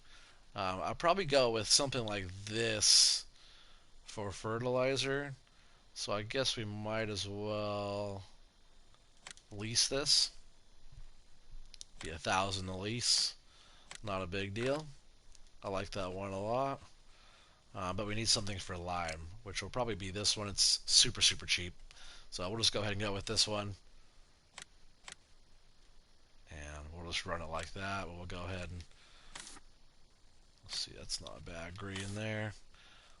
I'll probably go with something like this for fertilizer. So I guess we might as well lease this. Be 1,000 a lease. Not a big deal. I like that one a lot. But we need something for lime, which will probably be this one. It's super, super cheap. So we'll just go ahead and go with this one. And we'll just run it like that. We'll go ahead and, let's see, That's not a bad green there.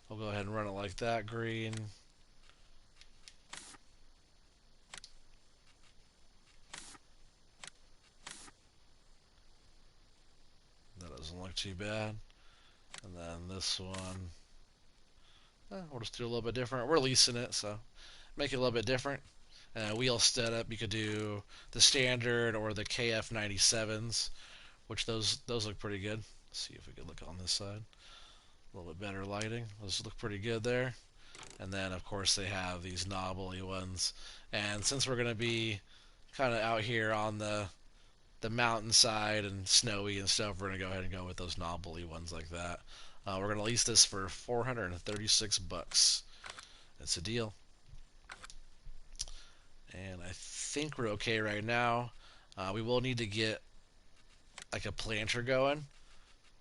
We'll go ahead and run it like that green. That doesn't look too bad. And then this one, we'll just do a little bit different. We're leasing it, so make it a little bit different. Wheel setup, you could do the standard or the KF97s, which those look pretty good. Let's see if we could look on this side. A little bit better lighting. Those look pretty good there. And then, of course, they have these knobbly ones. And since we're going to be kind of out here on the mountainside and snowy and stuff, we're going to go ahead and go with those knobbly ones like that. We're going to lease this for 436 bucks. It's a deal. And I think we're okay right now. We will need to get like a planter going.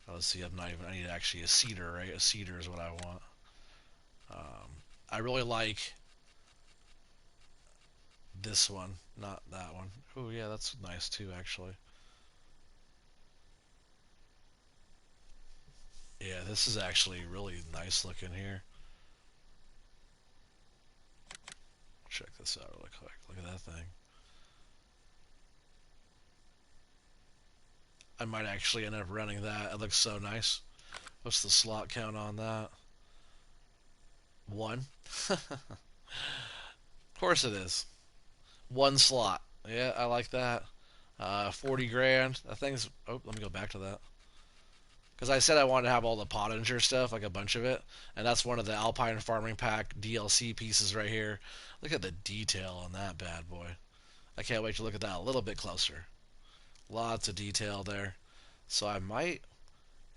Let's see, I need actually a seeder, right? A seeder is what I want. I really like this one, not that one. Oh yeah, that's nice too, actually. Yeah, this is actually really nice looking here. Check this out really quick. Look at that thing. I might actually end up running that. It looks so nice. What's the slot count on that? 1. Of course it is. 1 slot. Yeah, I like that. 40 grand. That thing's. Oh, let me go back to that. Because I said I wanted to have all the Pottinger stuff, like a bunch of it, and that's one of the Alpine Farming Pack DLC pieces right here. Look at the detail on that bad boy. I can't wait to look at that a little bit closer. Lots of detail there. So I might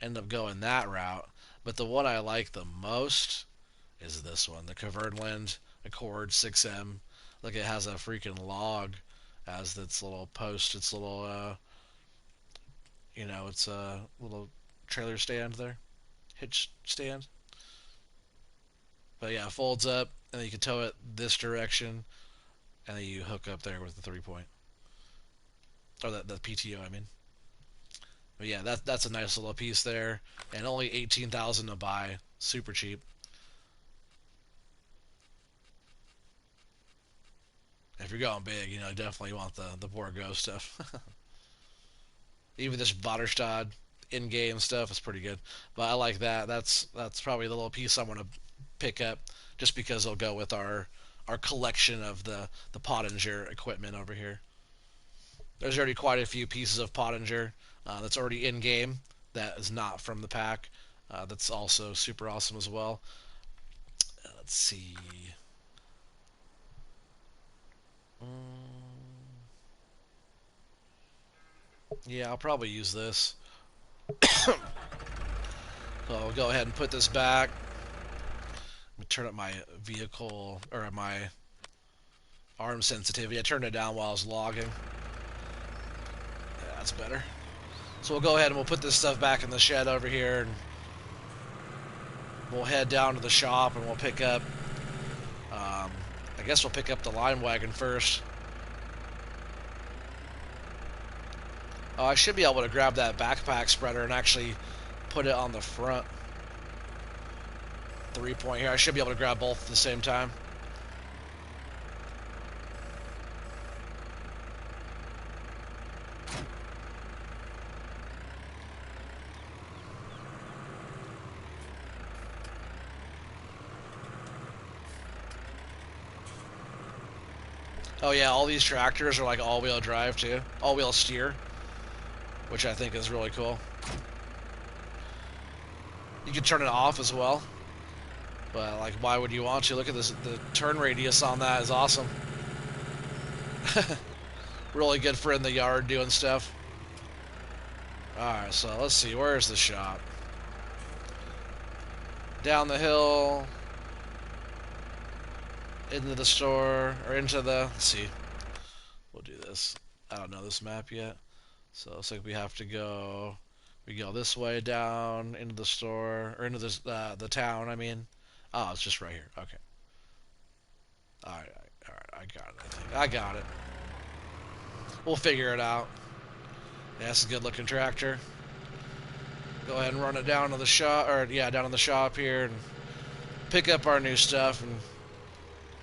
end up going that route, but the one I like the most is this one, the Kverneland Accord 6M. Look, it has a freaking log as its little post, its little, it's a little trailer stand there, hitch stand. But yeah, it folds up, and then you can tow it this direction, and then you hook up there with the 3-point, or the PTO, I mean. But yeah, that's a nice little piece there, and only 18,000 to buy, super cheap. If you're going big, definitely want the Borgo stuff. Even this Vaterstad in-game stuff is pretty good. But I like that. That's probably the little piece I want to pick up, just because it'll go with our collection of the Pottinger equipment over here. There's already quite a few pieces of Pottinger that's already in game that is not from the pack. That's also super awesome as well. Let's see. Yeah, I'll probably use this. So I'll go ahead and put this back. Let me turn up my vehicle, or my arm sensitivity. I turned it down while I was logging. Yeah, that's better. So we'll go ahead and we'll put this stuff back in the shed over here, and we'll head down to the shop and we'll pick up, I guess we'll pick up the line wagon first. Oh, I should be able to grab that backpack spreader and actually put it on the front 3-point here. I should be able to grab both at the same time. Oh yeah, all these tractors are like all-wheel drive too. All-wheel steer, which I think is really cool. You can turn it off as well. But like, why would you want to? Look at this. The turn radius on that is awesome. Really good for in the yard doing stuff. Alright, so let's see. Where's the shop? Down the hill. Into the store. Or into the... Let's see. We'll do this. I don't know this map yet. So it looks like we have to go... We go this way down into the store. Or into this, the town, I mean. Oh, it's just right here. Okay. Alright, I got it, I think. I got it. We'll figure it out. Yeah, it's a good looking tractor. Go ahead and run it down to the shop, or yeah, down to the shop here, and pick up our new stuff and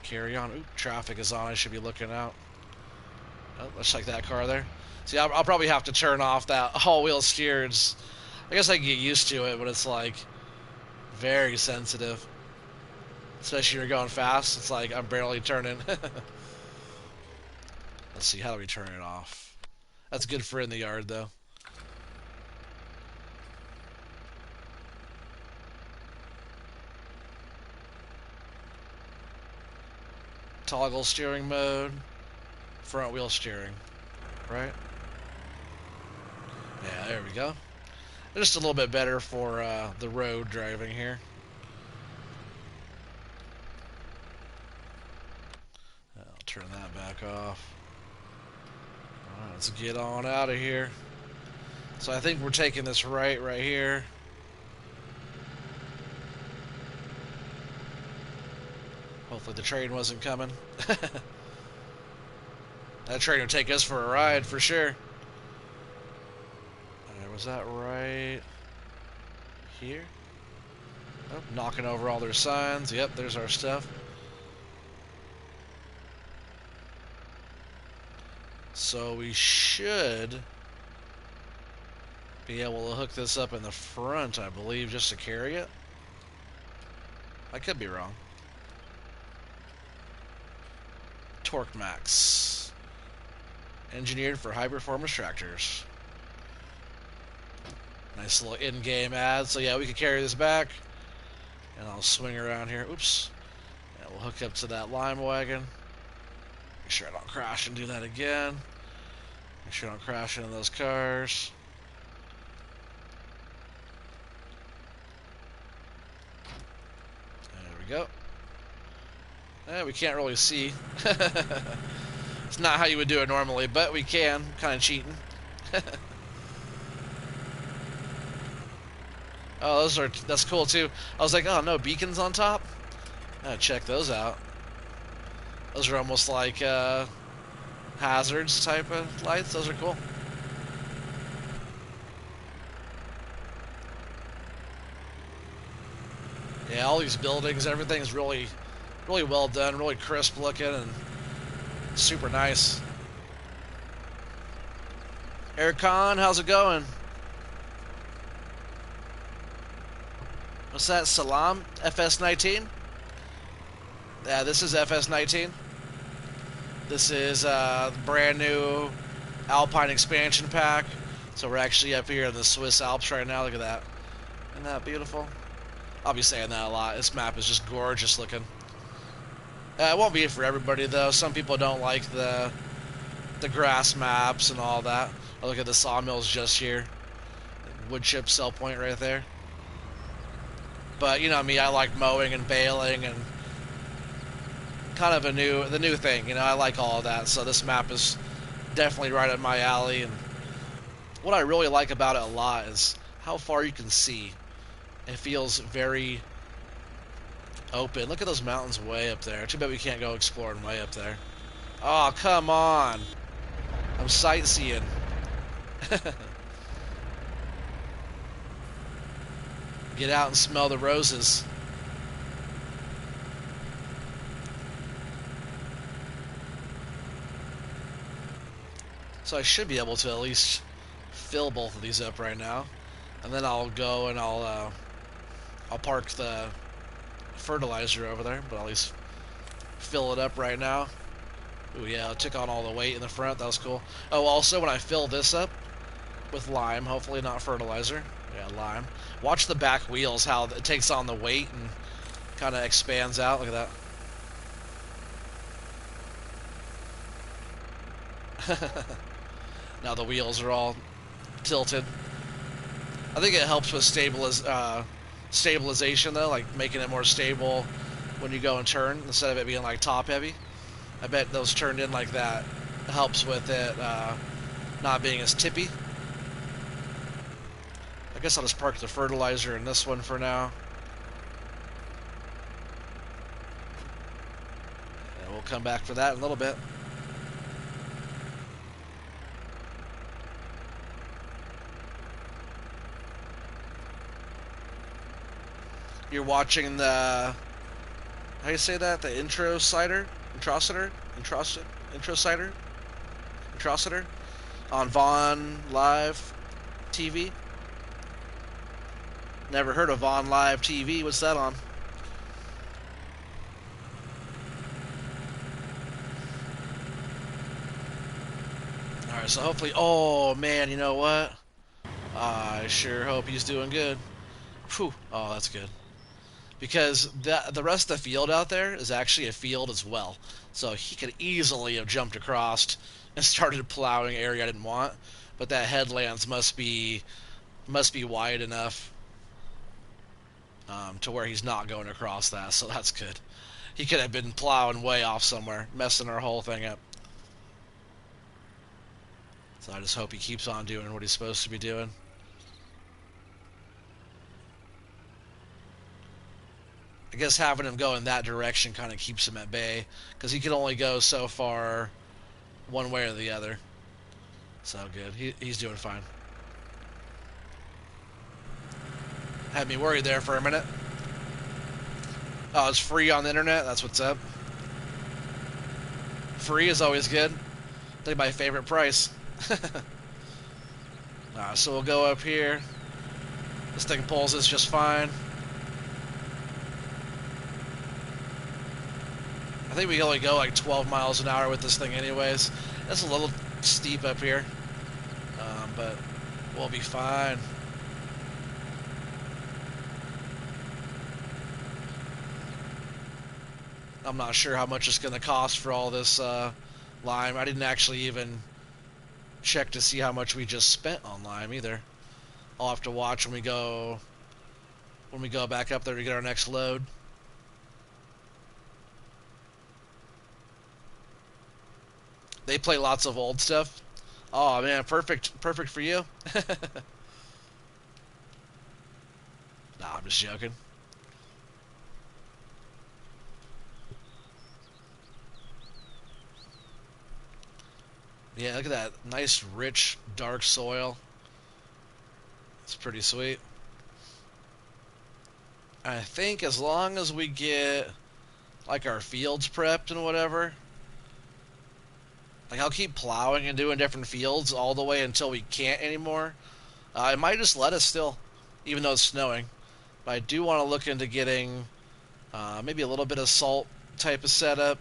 carry on. Ooh, traffic is on. I should be looking out. Oh, looks like that car there. See, I'll probably have to turn off that all-wheel steer. I guess I can get used to it, but it's like very sensitive. Especially when you're going fast. It's like I'm barely turning. Let's see, how do we turn it off? That's good for in the yard, though. Toggle steering mode. Front wheel steering. Right? Yeah, there we go. Just a little bit better for the road driving here. I'll turn that back off. Alright, let's get on out of here. So I think we're taking this right here. Hopefully the train wasn't coming. That train would take us for a ride for sure. Alright, was that right here? Oh, knocking over all their signs. Yep, there's our stuff. So we should be able to hook this up in the front, I believe, just to carry it. I could be wrong. Torque Max. Engineered for high-performance tractors. Nice little in-game ad. So yeah, we could carry this back. And I'll swing around here. Oops. And we'll hook up to that lime wagon. Make sure I don't crash and do that again. Make sure I don't crash into those cars. There we go. We can't really see. It's not how you would do it normally, but we can. Kind of cheating. Oh, that's cool too. I was like, oh no, beacons on top? Gotta check those out. Those are almost like hazards type of lights. Those are cool. Yeah, all these buildings, everything's really well done, really crisp looking, and super nice. Aircon, how's it going? What's that, Salam? FS19? Yeah, this is FS19. This is a brand new Alpine expansion pack. So we're actually up here in the Swiss Alps right now. Look at that. Isn't that beautiful? I'll be saying that a lot. This map is just gorgeous looking. It won't be for everybody though. Some people don't like the grass maps and all that. Oh, look at the sawmills just here. Wood chip sell point right there. But you know me, I like mowing and baling and kind of the new thing. You know, I like all of that. So this map is definitely right up my alley. And what I really like about it a lot is how far you can see. It feels very open. Look at those mountains way up there. Too bad we can't go exploring way up there. Oh, come on. I'm sightseeing. Get out and smell the roses. So I should be able to at least fill both of these up right now. And then I'll go and I'll park the fertilizer over there, but I'll at least fill it up right now. Ooh, yeah, it took on all the weight in the front. That was cool. Oh, also, when I fill this up with lime, hopefully not fertilizer. Yeah, lime. Watch the back wheels, how it takes on the weight and kind of expands out. Look at that. Now the wheels are all tilted. I think it helps with stabilization, though, like making it more stable when you go and turn instead of it being like top heavy. I bet those turned in like that helps with it not being as tippy. I guess I'll just park the fertilizer in this one for now. And we'll come back for that in a little bit. You're watching the, how do you say that? The intro cider, introcitor, intro cider, introcitor on Vaughn Live TV. Never heard of Vaughn Live TV. What's that on? All right, so hopefully. Oh man, you know what? I sure hope he's doing good. Whew. Oh, that's good. Because the rest of the field out there is actually a field as well. So he could easily have jumped across and started plowing an area I didn't want. But that headlands must be wide enough to where he's not going across that. So that's good. He could have been plowing way off somewhere, messing our whole thing up. So I just hope he keeps on doing what he's supposed to be doing. I guess having him go in that direction kind of keeps him at bay because he can only go so far one way or the other. So good. He's doing fine. Had me worried there for a minute. Oh, it's free on the internet? That's what's up. Free is always good. I think my favorite price. So we'll go up here. This thing pulls us just fine. I think we only go like 12 miles an hour with this thing anyways. It's a little steep up here. But we'll be fine. I'm not sure how much it's going to cost for all this lime. I didn't actually even check to see how much we just spent on lime either. I'll have to watch when we go back up there to get our next load. They play lots of old stuff. Oh man, perfect for you. Nah, I'm just joking. Yeah, look at that nice, rich, dark soil. It's pretty sweet. I think as long as we get like our fields prepped and whatever, like I'll keep plowing and doing different fields all the way until we can't anymore. It might just let us still, even though it's snowing. But I do want to look into getting maybe a little bit of salt type of setup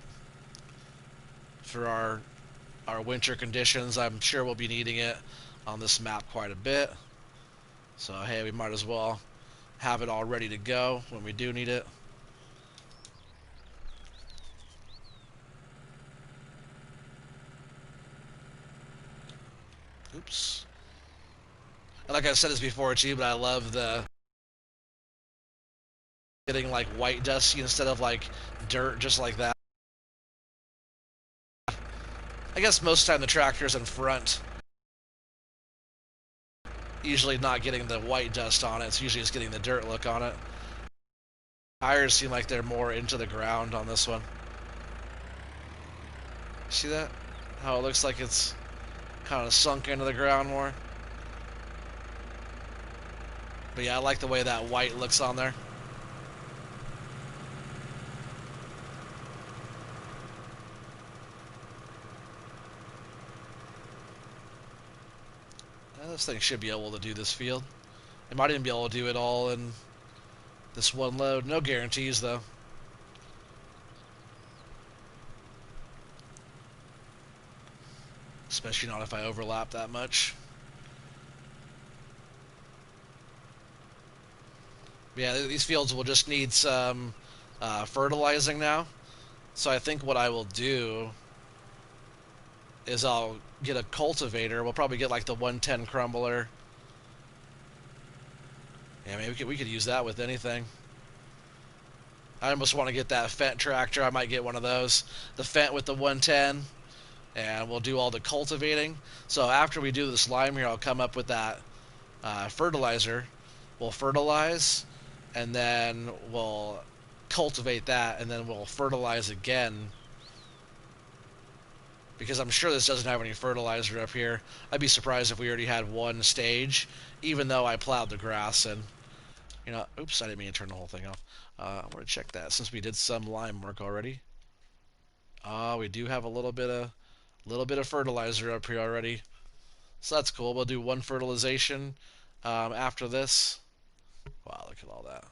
for our winter conditions. I'm sure we'll be needing it on this map quite a bit. So hey, we might as well have it all ready to go when we do need it. Oops. And like I said this before too, but I love the getting like white dusty instead of like dirt just like that. I guess most of the time the tractor's in front. Usually not getting the white dust on it. It's usually just getting the dirt look on it. Tires seem like they're more into the ground on this one. See that? How it looks like it's kind of sunk into the ground more. But yeah, I like the way that white looks on there. This thing should be able to do this field. It might even be able to do it all in this one load. No guarantees, though. Especially not if I overlap that much. Yeah, these fields will just need some fertilizing now. So I think what I will do is I'll get a cultivator. We'll probably get like the 110 crumbler. Yeah, maybe we could use that with anything. I almost want to get that Fent tractor. I might get one of those. The Fent with the 110. And we'll do all the cultivating. So after we do this lime here, I'll come up with that fertilizer. We'll fertilize, and then we'll cultivate that, and then we'll fertilize again. Because I'm sure this doesn't have any fertilizer up here. I'd be surprised if we already had one stage, even though I plowed the grass in. You know, oops, I didn't mean to turn the whole thing off. I'm gonna check that since we did some lime work already. We do have a little bit of fertilizer up here already, so that's cool. We'll do one fertilization after this. Wow, look at all that.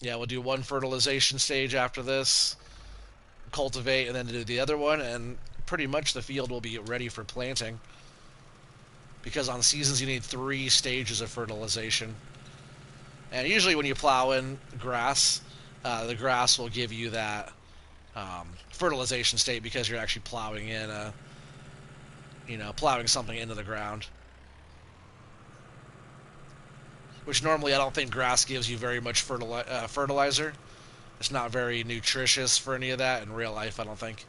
Yeah, we'll do one fertilization stage after this, cultivate, and then do the other one, and pretty much the field will be ready for planting. Because on seasons you need 3 stages of fertilization. And usually when you plow in grass, the grass will give you that fertilization state because you're actually plowing in plowing something into the ground. Which normally I don't think grass gives you very much fertilizer. It's not very nutritious for any of that in real life, I don't think.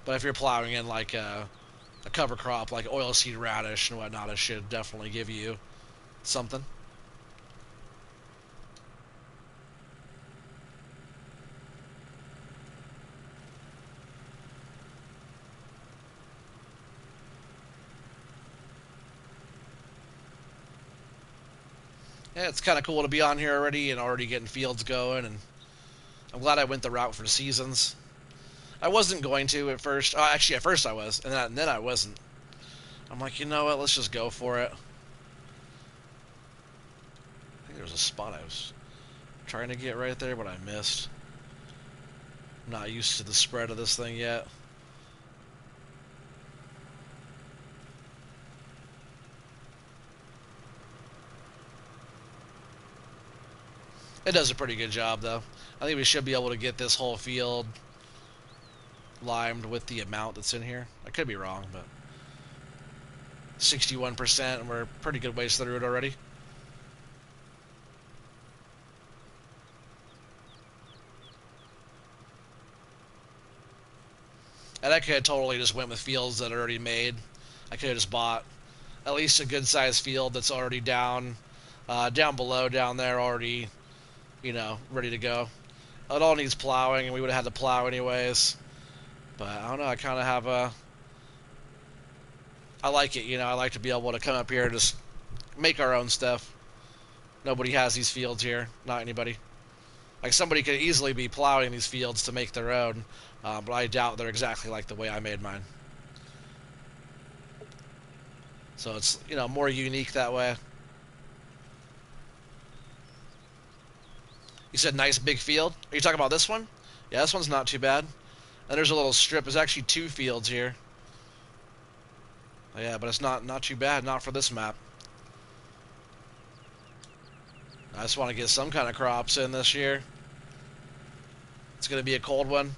But if you're plowing in like a cover crop like oilseed radish and whatnot, it should definitely give you something. Yeah, it's kind of cool to be on here already and already getting fields going, and I'm glad I went the route for seasons. I wasn't going to at first. Oh, actually, at first I was, and then I wasn't. I'm like, you know what? Let's just go for it. I think there was a spot I was trying to get right there, but I missed. I'm not used to the spread of this thing yet. It does a pretty good job, though. I think we should be able to get this whole field limed with the amount that's in here. I could be wrong, but 61%, and we're a pretty good ways through it already. And I could have totally just went with fields that are already made. I could have just bought at least a good sized field that's already down below, down there already, ready to go. It all needs plowing, and we would have had to plow anyways. But I don't know, I kind of have I like it, I like to be able to come up here and just make our own stuff. Nobody has these fields here, not anybody. Like, somebody could easily be plowing these fields to make their own, but I doubt they're exactly like the way I made mine. So it's, more unique that way. You said nice big field? Are you talking about this one? Yeah, this one's not too bad. And there's a little strip. There's actually 2 fields here. Yeah, but it's not too bad. Not for this map. I just want to get some kind of crops in this year. It's going to be a cold one.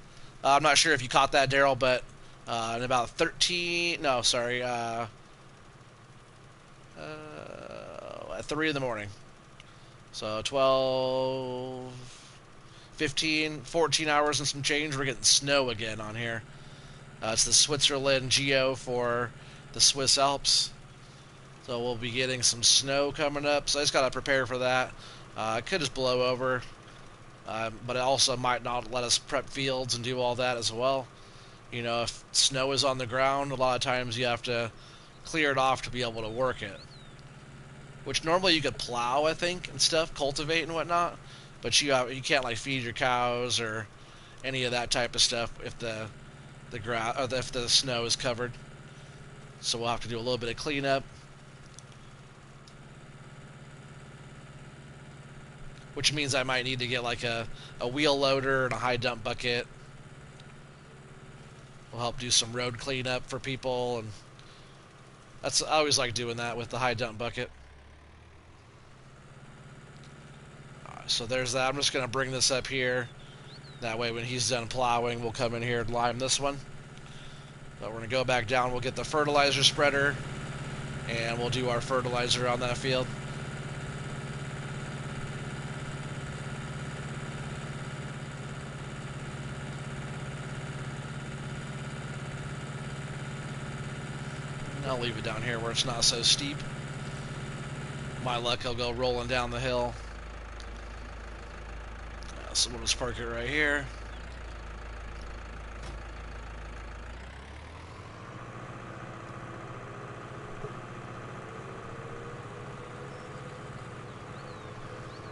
I'm not sure if you caught that, Daryl, but in about 13... No, sorry. At 3 in the morning. So 12, 15, 14 hours and some change, we're getting snow again on here. It's the Switzerland geo for the Swiss Alps. So we'll be getting some snow coming up. So I just got to prepare for that. It could just blow over. But it also might not let us prep fields and do all that as well. If snow is on the ground, a lot of times you have to clear it off to be able to work it. Which normally you could plow, I think, and stuff, cultivate and whatnot, but you can't like feed your cows or any of that type of stuff if the grass or if the snow is covered. So we'll have to do a little bit of cleanup, which means I might need to get like a wheel loader and a high dump bucket. We'll help do some road cleanup for people, and I always like doing that with the high dump bucket. So there's that. I'm just going to bring this up here. That way when he's done plowing, we'll come in here and lime this one. But we're going to go back down. We'll get the fertilizer spreader, and we'll do our fertilizer on that field. And I'll leave it down here where it's not so steep. My luck, he'll go rolling down the hill. So we'll just park it right here.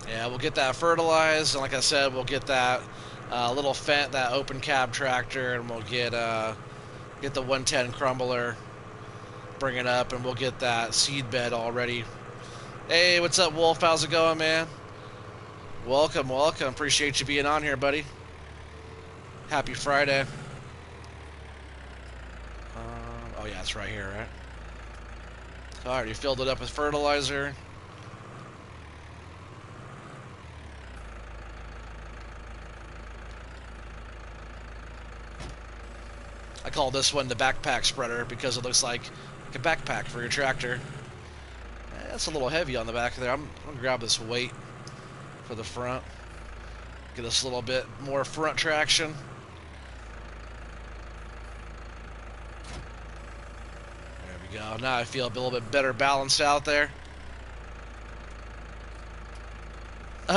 Yeah, we'll get that fertilized, and like I said, we'll get that little Fent, that open cab tractor, and we'll get the 110 crumbler, bring it up, and we'll get that seed bed all ready. Hey, what's up, Wolf? How's it going, man? Welcome, welcome. Appreciate you being on here, buddy. Happy Friday. Oh yeah, it's right here, right? Alright, you filled it up with fertilizer. I call this one the backpack spreader because it looks like a backpack for your tractor. That's a little heavy on the back there. I'm gonna grab this weight for the front. Get us a little bit more front traction. There we go. Now I feel a little bit better balanced out there.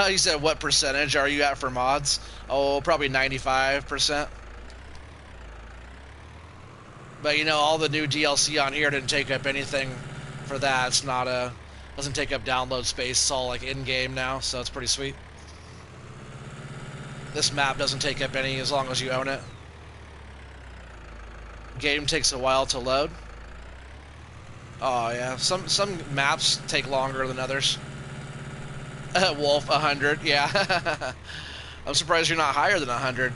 You said what percentage are you at for mods? Oh, probably 95%. But you know, all the new DLC on here didn't take up anything for that. It's not doesn't take up download space. It's all like in-game now, so it's pretty sweet. This map doesn't take up any as long as you own it. Game takes a while to load. Oh yeah, some maps take longer than others. Wolf 100, yeah. I'm surprised you're not higher than 100.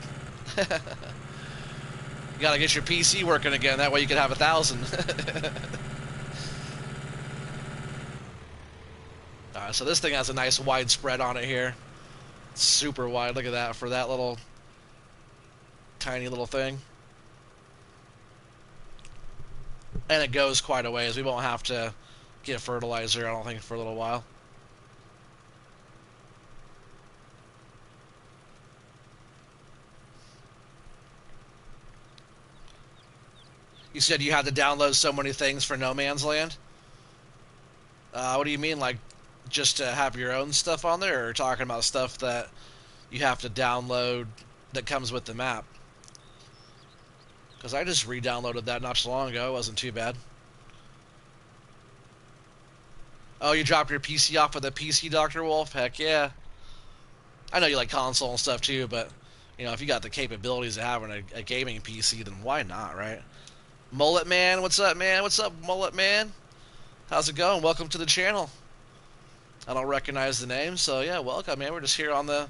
You gotta get your PC working again. That way you can have 1,000. Alright, so this thing has a nice wide spread on it here. It's super wide. Look at that for that little tiny little thing. And it goes quite a ways. We won't have to get fertilizer, I don't think, for a little while. You said you had to download so many things for No Man's Land? What do you mean, like, just to have your own stuff on there, or talking about stuff that you have to download that comes with the map? Because I just re-downloaded that not so long ago. It wasn't too bad. Oh, you dropped your PC off with a PC, Dr. Wolf? Heck yeah. I know you like console and stuff too, but, you know, if you got the capabilities of having a gaming PC, then why not, right? Mullet Man, what's up, man? What's up, Mullet Man? How's it going? Welcome to the channel. I don't recognize the name, so yeah, welcome, man. We're just here on the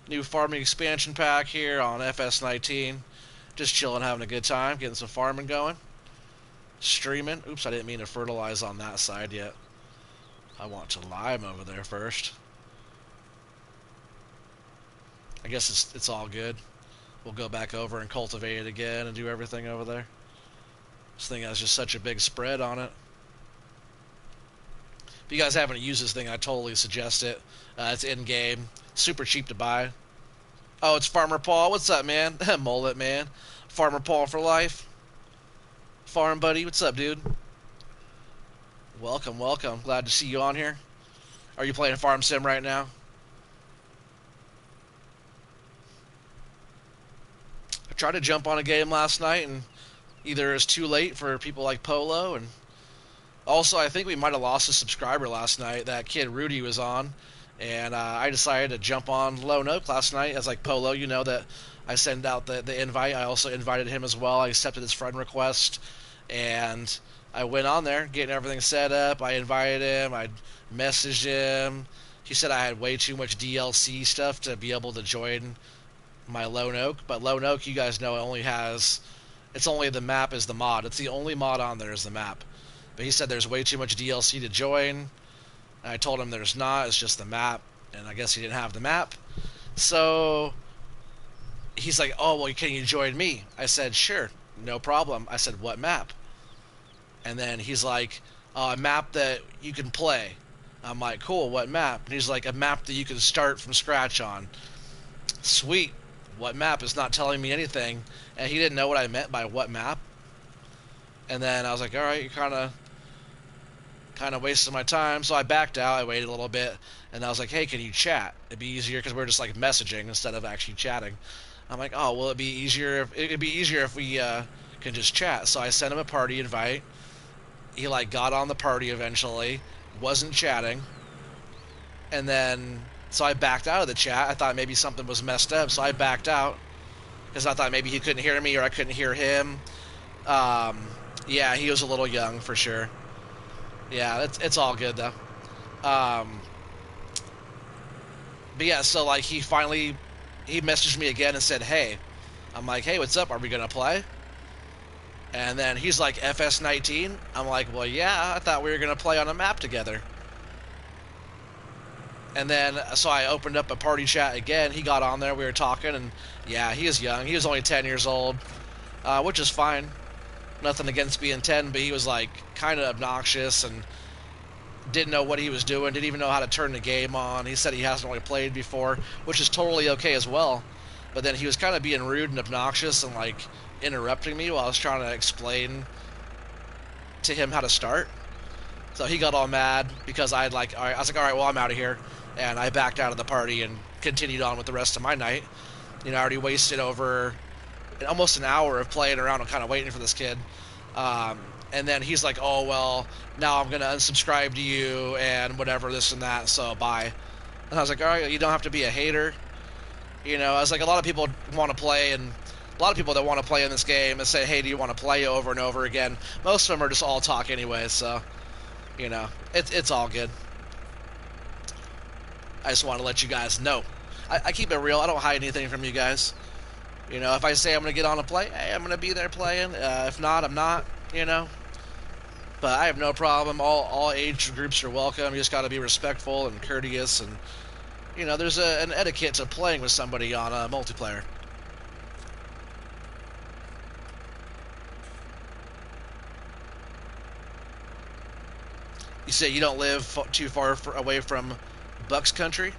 new farming expansion pack here on FS19. Just chilling, having a good time, getting some farming going. Streaming. Oops, I didn't mean to fertilize on that side yet. I want to lime over there first. I guess it's all good. We'll go back over and cultivate it again and do everything over there. This thing has just such a big spread on it. If you guys haven't used this thing, I totally suggest it. It's in-game. Super cheap to buy. Oh, it's Farmer Paul. What's up, man? Mullet, man. Farmer Paul for life. Farm buddy. What's up, dude? Welcome, welcome. Glad to see you on here. Are you playing Farm Sim right now? I tried to jump on a game last night, and either it's too late for people like Polo, and also I think we might have lost a subscriber last night. That kid Rudy was on, and I decided to jump on Lone Oak last night as like Polo. You know that I send out the invite. I also invited him as well. I accepted his friend request, and I went on there, getting everything set up. I invited him. I messaged him. He said I had way too much DLC stuff to be able to join my Lone Oak, but Lone Oak, you guys know, it only has... It's only the map is the mod. It's the only mod on there is the map. But he said there's way too much DLC to join. And I told him there's not. It's just the map. And I guess he didn't have the map. So he's like, oh, well, can you join me? I said, sure. No problem. I said, what map? And then he's like, a map that you can play. I'm like, cool, what map? And he's like, a map that you can start from scratch on. Sweet. What map? Is not telling me anything. And he didn't know what I meant by what map. And then I was like, alright, you're kind of wasting my time. So I backed out. I waited a little bit. And I was like, hey, can you chat? It'd be easier because we're just like messaging instead of actually chatting. I'm like, oh, will it be easier it'd be easier if we can just chat. So I sent him a party invite. He like got on the party eventually. Wasn't chatting. And then So I backed out of the chat. I thought maybe something was messed up, so I backed out because I thought maybe he couldn't hear me or I couldn't hear him. Um, yeah, he was a little young for sure. Yeah, it's all good though. Um, but yeah, so like he messaged me again and said, "Hey," I'm like, "Hey, what's up? Are we gonna play?" And then he's like, "FS19." I'm like, "Well, yeah, I thought we were gonna play on a map together." And then so I opened up a party chat again. He got on there. We were talking, and yeah, he is young. He was only 10 years old, which is fine. Nothing against being 10, but he was like kind of obnoxious and didn't know what he was doing. Didn't even know how to turn the game on. He said he hasn't really played before, which is totally okay as well. But then he was kind of being rude and obnoxious and like interrupting me while I was trying to explain to him how to start. So he got all mad because I like I was like, all right, well I'm out of here, and I backed out of the party and continued on with the rest of my night. You know, I already wasted over almost an hour of playing around and kind of waiting for this kid. Um, and then he's like, oh well, now I'm gonna unsubscribe to you and whatever this and that. So bye. And I was like, all right, you don't have to be a hater. You know, I was like, a lot of people want to play and. A lot of people that want to play in this game and say, hey, do you want to play over and over again? Most of them are just all talk anyway, so you know, it's all good. I just want to let you guys know. I keep it real. I don't hide anything from you guys. You know, if I say I'm going to get on a play, hey, I'm going to be there playing. If not, I'm not, you know. But I have no problem. All age groups are welcome. You just got to be respectful and courteous. And, you know, there's an etiquette to playing with somebody on a multiplayer. You say you don't live too far away from Bucks country?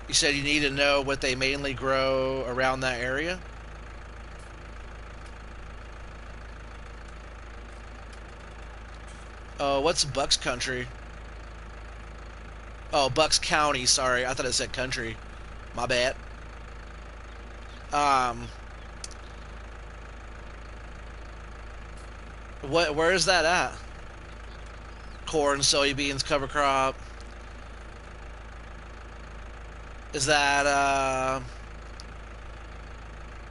You said you need to know what they mainly grow around that area? Oh, what's Bucks country? Oh, Bucks County. Sorry, I thought it said country. My bad. Um, what? Where is that at? Corn, soybeans, cover crop. Is that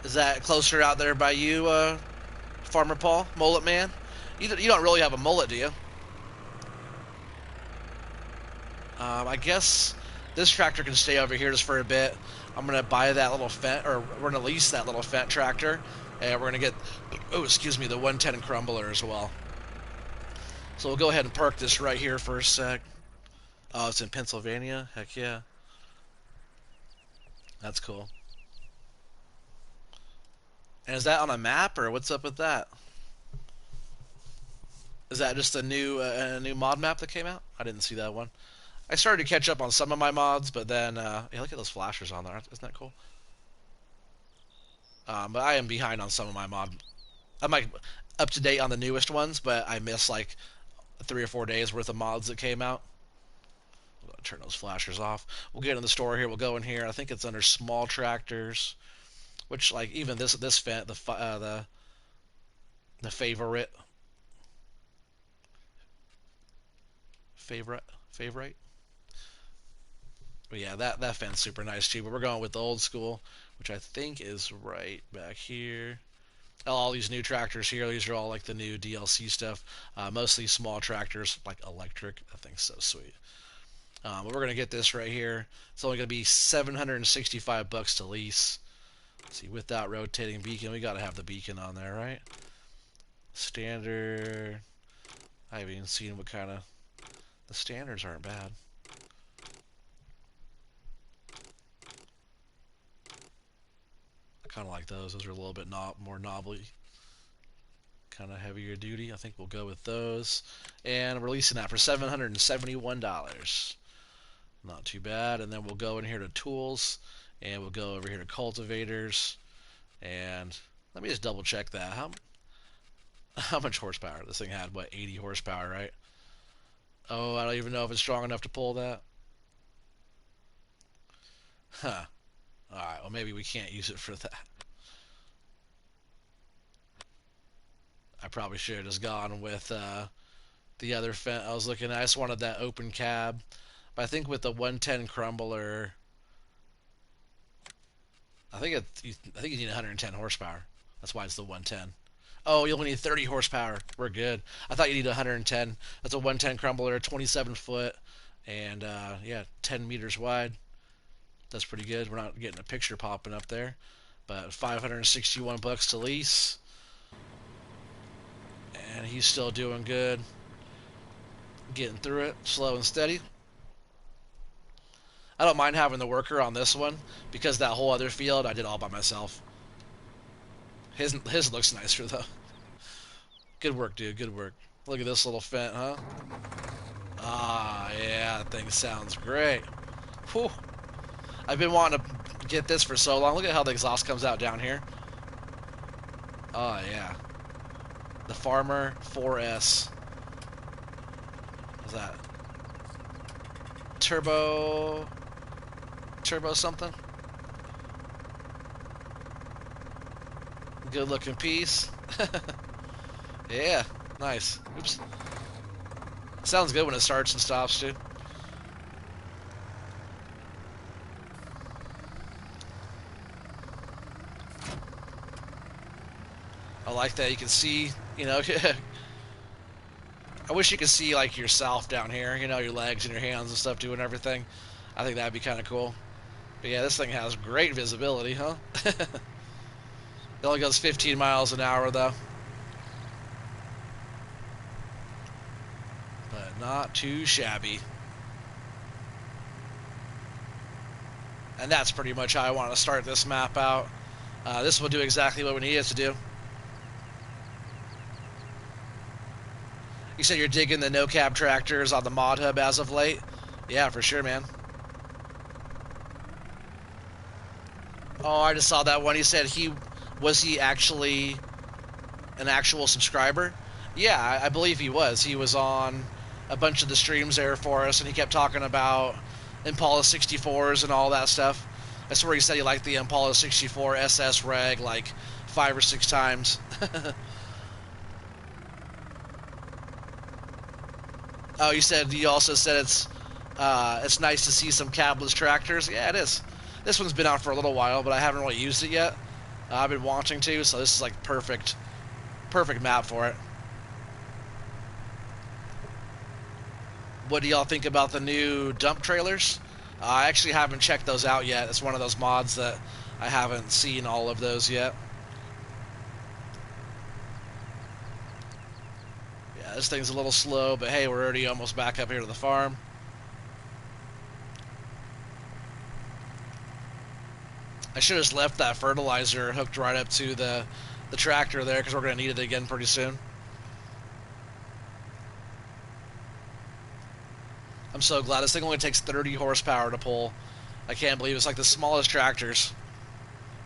is that closer out there by you, Farmer Paul, Mullet Man? You don't really have a mullet, do you? I guess this tractor can stay over here just for a bit. I'm gonna buy that little Fent, or we're gonna lease that little Fent tractor, and we're gonna get, oh, excuse me, the 110 crumbler as well. So we'll go ahead and park this right here for a sec. Oh, it's in Pennsylvania? Heck yeah. That's cool. And is that on a map, or what's up with that? Is that just a new mod map that came out? I didn't see that one. I started to catch up on some of my mods, but then yeah, look at those flashers on there. Isn't that cool? But I am behind on some of my mod. I'm like up to date on the newest ones, but I missed like 3 or 4 days worth of mods that came out. We'll turn those flashers off. We'll get in the store here. We'll go in here. I think it's under small tractors, which like even this Fendt, the favorite. But yeah, that Fendt's super nice too. But we're going with the old school, which I think is right back here. All these new tractors here, these are all like the new DLC stuff. Mostly small tractors, like electric. That thing's so sweet. But we're gonna get this right here. It's only gonna be $765 to lease. Let's see, without rotating beacon, we gotta have the beacon on there, right? Standard. I haven't even seen what kind of. The standards aren't bad. I kind of like those. Those are a little bit more knobbly, kind of heavier duty. I think we'll go with those. And we're releasing that for $771. Not too bad. And then we'll go in here to tools, and we'll go over here to cultivators. And let me just double check that. How much horsepower? This thing had, what, 80 horsepower, right? Oh, I don't even know if it's strong enough to pull that. Huh. Alright, well, maybe we can't use it for that. I probably should have just gone with the other fence I was looking at. I just wanted that open cab. But I think with the 110 crumbler, I think you need 110 horsepower. That's why it's the 110. Oh, you only need 30 horsepower. We're good. I thought you need 110. That's a 110 crumbler, 27 foot, and yeah, 10 meters wide. That's pretty good. We're not getting a picture popping up there, but 561 bucks to lease, and he's still doing good, getting through it, slow and steady. I don't mind having the worker on this one because that whole other field I did all by myself. His looks nicer though. Good work, dude. Good work. Look at this little fent, huh? Ah, yeah, that thing sounds great. Whew. I've been wanting to get this for so long. Look at how the exhaust comes out down here. Oh, yeah. The Farmer 4S. What's that? Turbo something? Good looking piece. Yeah, nice. Oops. Sounds good when it starts and stops, too. I like that you can see, you know, I wish you could see, like, yourself down here, you know, your legs and your hands and stuff doing everything. I think that'd be kind of cool. But yeah, this thing has great visibility, huh? It only goes 15 miles an hour, though. But not too shabby. And that's pretty much how I want to start this map out. This will do exactly what we need it to do. You said you're digging the no-cab tractors on the mod hub as of late? Yeah, for sure, man. Oh, I just saw that one. He said was he actually an actual subscriber? Yeah, I believe he was. He was on a bunch of the streams there for us, and he kept talking about Impala 64s and all that stuff. I swear he said he liked the Impala 64 SS reg like 5 or 6 times. Oh, you also said it's nice to see some cabless tractors. Yeah, it is. This one's been out for a little while, but I haven't really used it yet. I've been wanting to, so this is like perfect map for it. What do y'all think about the new dump trailers? I actually haven't checked those out yet. It's one of those mods that I haven't seen all of those yet. Yeah, this thing's a little slow, but hey, we're already almost back up here to the farm. I should have just left that fertilizer hooked right up to the tractor there because we're going to need it again pretty soon. I'm so glad. This thing only takes 30 horsepower to pull. I can't believe it's like the smallest tractors.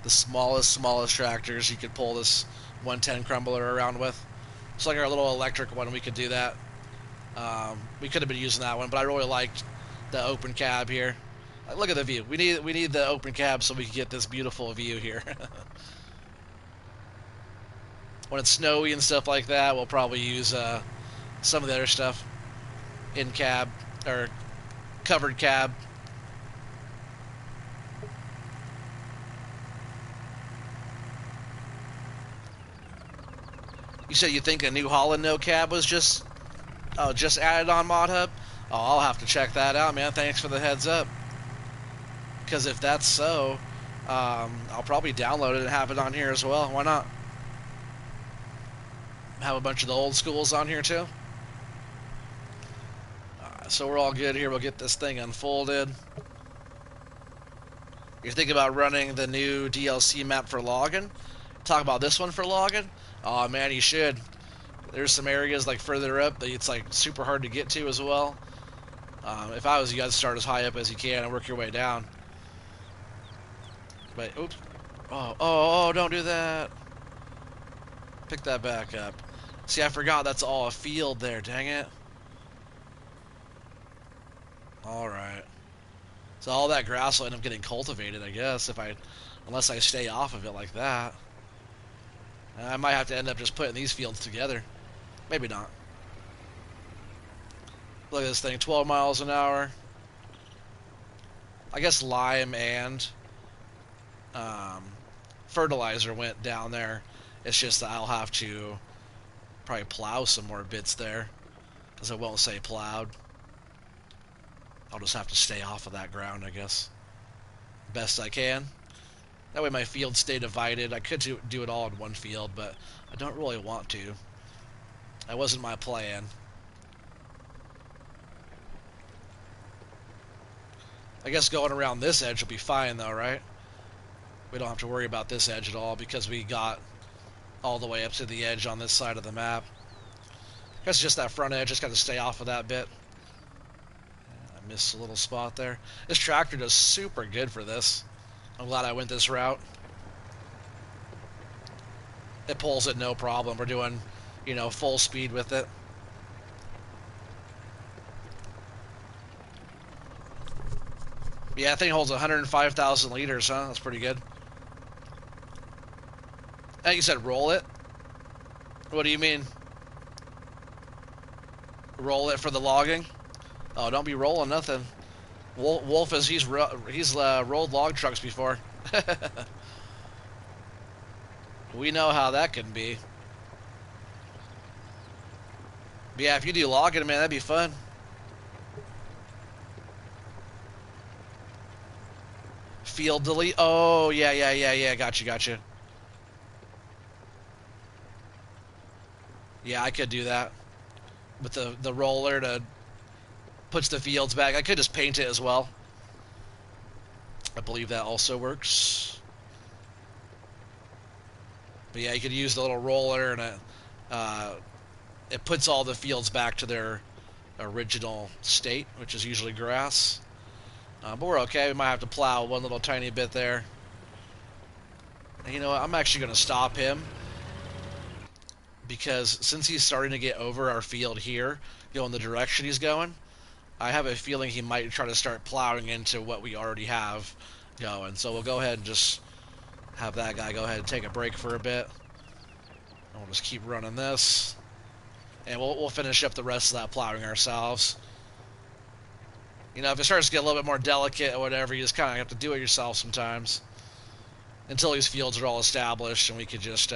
The smallest tractors you could pull this 110 crumbler around with. It's like our little electric one. We could do that. We could have been using that one, but I really liked the open cab here. Look at the view. We need the open cab so we can get this beautiful view here. When it's snowy and stuff like that, we'll probably use some of the other stuff. In cab, or covered cab. You said you think a New Holland no cab was just added on Mod Hub? Oh, I'll have to check that out, man. Thanks for the heads up. Because if that's so, I'll probably download it and have it on here as well. Why not? Have a bunch of the old schools on here too. So we're all good here. We'll get this thing unfolded. You're thinking about running the new DLC map for login? Talk about this one for login? Oh man, you should. There's some areas like further up that it's like super hard to get to as well. If I was you, I'd start as high up as you can and work your way down. But oops. Oh, don't do that. Pick that back up. See, I forgot that's all a field there. Dang it. Alright. So all that grass will end up getting cultivated, I guess, unless I stay off of it like that. I might have to end up just putting these fields together. Maybe not. Look at this thing, 12 miles an hour. I guess lime and um, fertilizer went down there. It's just that I'll have to probably plow some more bits there, because it won't say plowed. I'll just have to stay off of that ground, I guess, best I can. That way my fields stay divided. I could do it all in one field, but I don't really want to. That wasn't my plan. I guess going around this edge will be fine though, right? We don't have to worry about this edge at all because we got all the way up to the edge on this side of the map. I guess just that front edge, just got to stay off of that bit. I missed a little spot there. This tractor does super good for this. I'm glad I went this route. It pulls it no problem. We're doing, you know, full speed with it. Yeah, that thing holds 105,000 liters, huh? That's pretty good. Hey, you said roll it? What do you mean? Roll it for the logging? Oh, don't be rolling nothing. Wolf is he's rolled log trucks before. We know how that can be. But yeah, if you do logging, man, that'd be fun. Field delete. Oh, yeah. Gotcha. Yeah, I could do that. With the roller to puts the fields back. I could just paint it as well. I believe that also works. But yeah, you could use the little roller and it puts all the fields back to their original state, which is usually grass. But we're okay. We might have to plow one little tiny bit there. And you know what? I'm actually going to stop him because since he's starting to get over our field here, going the direction he's going, I have a feeling he might try to start plowing into what we already have going. So we'll go ahead and just have that guy go ahead and take a break for a bit. And we'll just keep running this. And we'll finish up the rest of that plowing ourselves. You know, if it starts to get a little bit more delicate or whatever, you just kind of have to do it yourself sometimes. Until these fields are all established and we could just,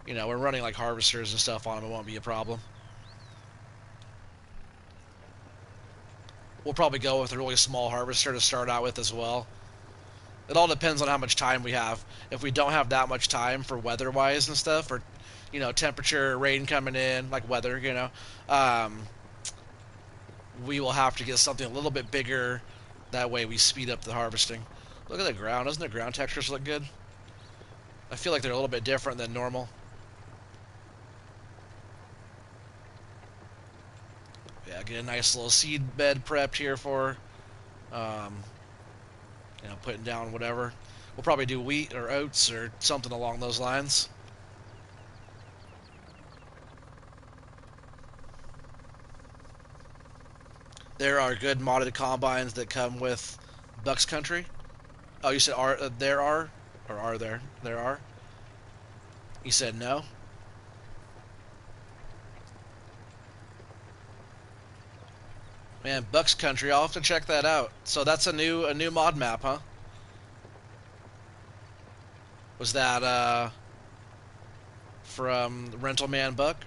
you know, we're running like harvesters and stuff on them, it won't be a problem. We'll probably go with a really small harvester to start out with as well. It all depends on how much time we have. If we don't have that much time for weather-wise and stuff, or, you know, temperature, rain coming in, like weather, you know, we will have to get something a little bit bigger. That way we speed up the harvesting. Look at the ground. Doesn't the ground textures look good? I feel like they're a little bit different than normal. Yeah, get a nice little seed bed prepped here for, you know, putting down whatever. We'll probably do wheat or oats or something along those lines. There are good modded combines that come with Bucks Country. Oh, you said there are? Or are there? There are? You said no? Man, Bucks Country, I'll have to check that out. So that's a new mod map, huh? Was that from Rental Man Buck?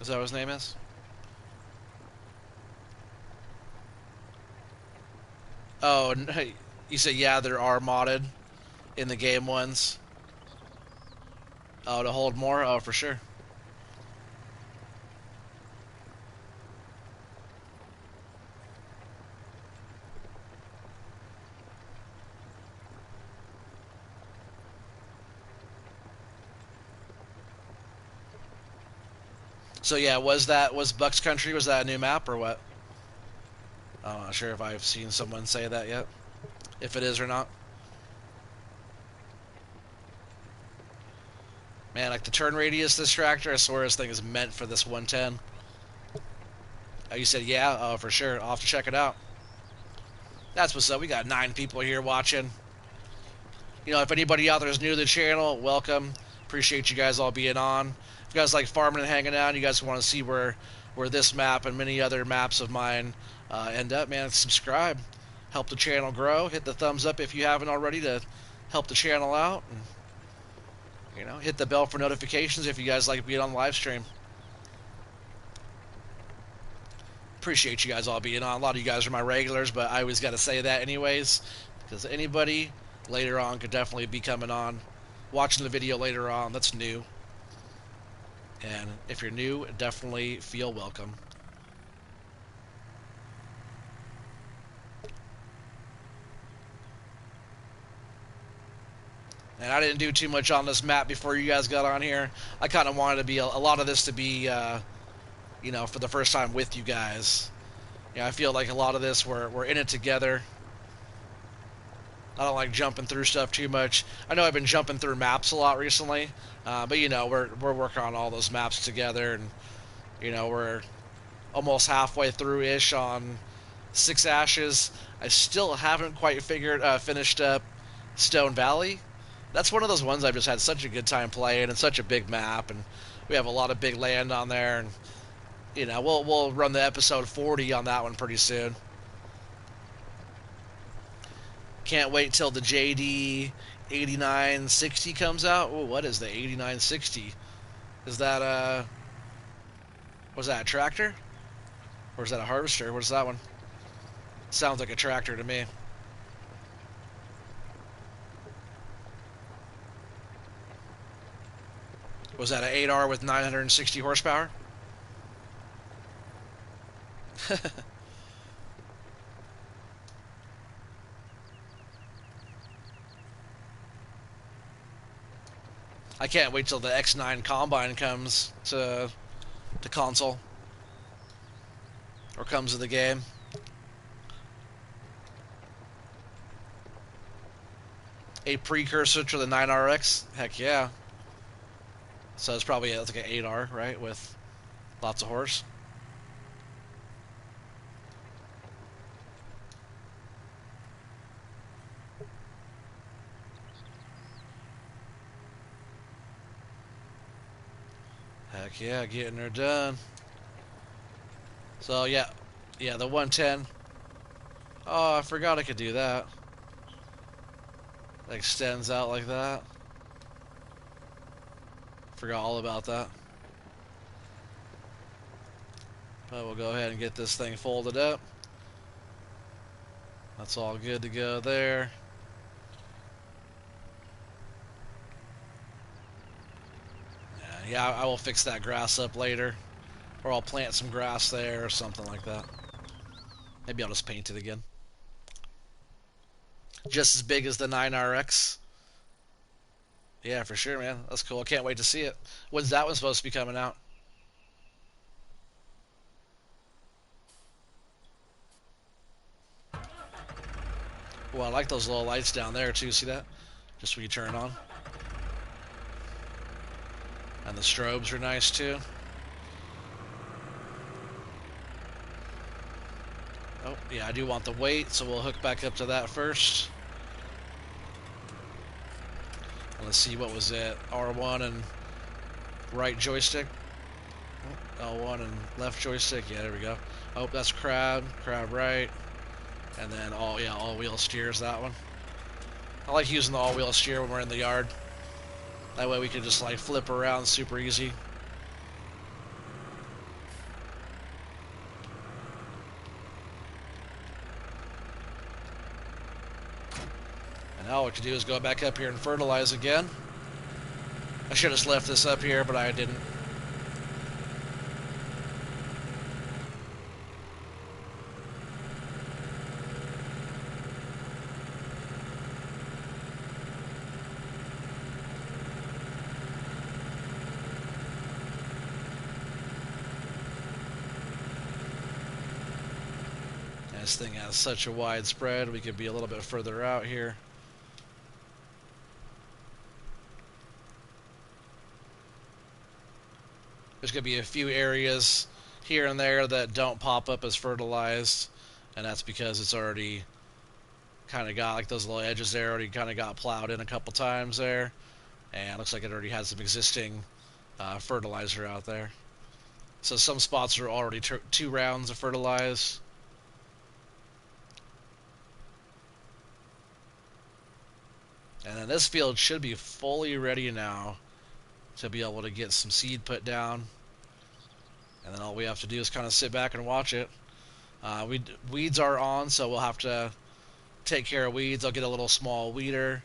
Is that what his name is? Oh, you said yeah, there are modded in the game ones. Oh, to hold more? Oh, for sure. So yeah, was Bucks Country, was that a new map or what? I'm not sure if I've seen someone say that yet. If it is or not. Man, like the turn radius this tractor, I swear this thing is meant for this 110. Oh, you said yeah? Oh, for sure. I'll have to check it out. That's what's up. We got 9 people here watching. You know, if anybody out there is new to the channel, welcome. Appreciate you guys all being on. If you guys like farming and hanging out, you guys want to see where where this map and many other maps of mine end up, man, subscribe. Help the channel grow. Hit the thumbs up if you haven't already to help the channel out. And, you know, hit the bell for notifications if you guys like being on the live stream. Appreciate you guys all being on. A lot of you guys are my regulars, but I always got to say that anyways, because anybody later on could definitely be coming on, watching the video later on that's new. And if you're new, definitely feel welcome. And I didn't do too much on this map before you guys got on here. I kind of wanted to be a lot of this to be, you know, for the first time with you guys. Yeah, I feel like a lot of this we're in it together. I don't like jumping through stuff too much. I know I've been jumping through maps a lot recently, but you know we're working on all those maps together, and you know we're almost halfway through ish on Six Ashes. I still haven't quite finished up Stone Valley. That's one of those ones I've just had such a good time playing, and such a big map, and we have a lot of big land on there, and you know we'll run the episode 40 on that one pretty soon. Can't wait till the JD 8960 comes out. Ooh, what is the 8960? Is that was that a tractor? Or is that a harvester? What is that one? Sounds like a tractor to me. Was that an 8R with 960 horsepower? I can't wait till the X9 Combine comes to console. Or comes to the game. A precursor to the 9RX? Heck yeah. So it's probably like an 8R, right? With lots of horse. Heck yeah, getting her done. So yeah, the 110. Oh, I forgot I could do that. That extends out like that. Forgot all about that. But we'll go ahead and get this thing folded up. That's all good to go there. Yeah, I will fix that grass up later. Or I'll plant some grass there or something like that. Maybe I'll just paint it again. Just as big as the 9RX. Yeah, for sure, man. That's cool. I can't wait to see it. When's that one supposed to be coming out? Well, I like those little lights down there, too. See that? Just when you turn on. And the strobes are nice, too. Oh, yeah, I do want the weight, so we'll hook back up to that first. Let's see, what was it? R1 and right joystick. Oh, L1 and left joystick. Yeah, there we go. Oh, that's crab right. And then all-wheel steers, that one. I like using the all-wheel steer when we're in the yard. That way we can just like flip around super easy. And now what we can do is go back up here and fertilize again. I should have just left this up here, but I didn't. This thing has such a wide spread, we could be a little bit further out here. There's going to be a few areas here and there that don't pop up as fertilized, and that's because it's already kind of got, like those little edges there, already kind of got plowed in a couple times there, and it looks like it already has some existing fertilizer out there. So some spots are already 2 rounds of fertilize. And then this field should be fully ready now to be able to get some seed put down. And then all we have to do is kind of sit back and watch it. Weeds are on, so we'll have to take care of weeds. I'll get a little small weeder,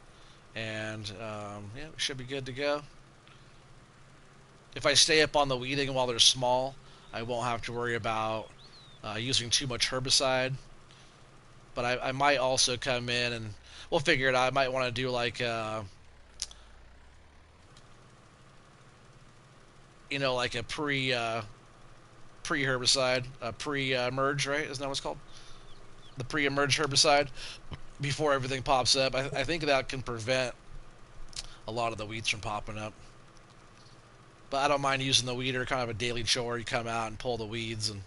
and yeah, we should be good to go. If I stay up on the weeding while they're small, I won't have to worry about using too much herbicide. But I might also come in and we'll figure it out. I might want to do like like a pre-herbicide, pre-emerge, right? Isn't that what it's called? The pre-emerge herbicide before everything pops up. I think that can prevent a lot of the weeds from popping up. But I don't mind using the weeder, kind of a daily chore. You come out and pull the weeds and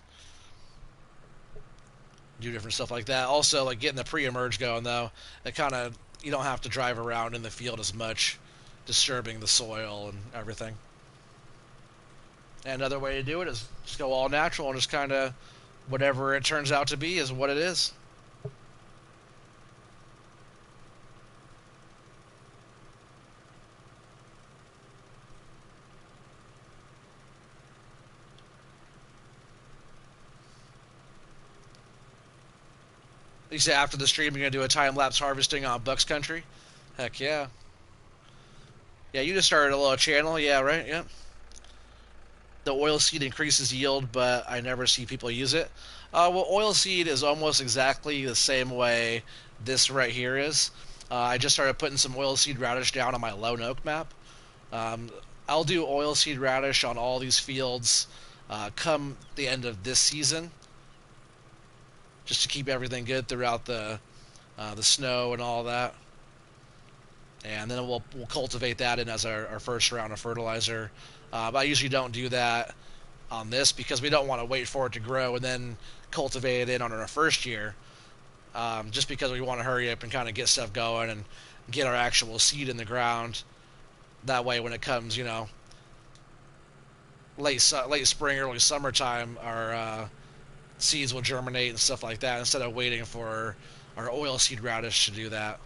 do different stuff like that. Also, like getting the pre-emerge going, though, it kind of, you don't have to drive around in the field as much, disturbing the soil and everything. And another way to do it is just go all natural and just kind of whatever it turns out to be is what it is. You say after the stream you're going to do a time-lapse harvesting on Bucks Country? Heck yeah. Yeah, you just started a little channel. Yeah, right? Yeah. The oil seed increases yield, but I never see people use it. Well, oil seed is almost exactly the same way this right here is. I just started putting some oil seed radish down on my Lone Oak map. I'll do oil seed radish on all these fields come the end of this season, just to keep everything good throughout the snow and all that. And then we'll cultivate that in as our first round of fertilizer. But I usually don't do that on this because we don't want to wait for it to grow and then cultivate it in on our first year. Just because we want to hurry up and kind of get stuff going and get our actual seed in the ground. That way when it comes, late spring, early summertime, our seeds will germinate and stuff like that instead of waiting for our oil seed radish to do that.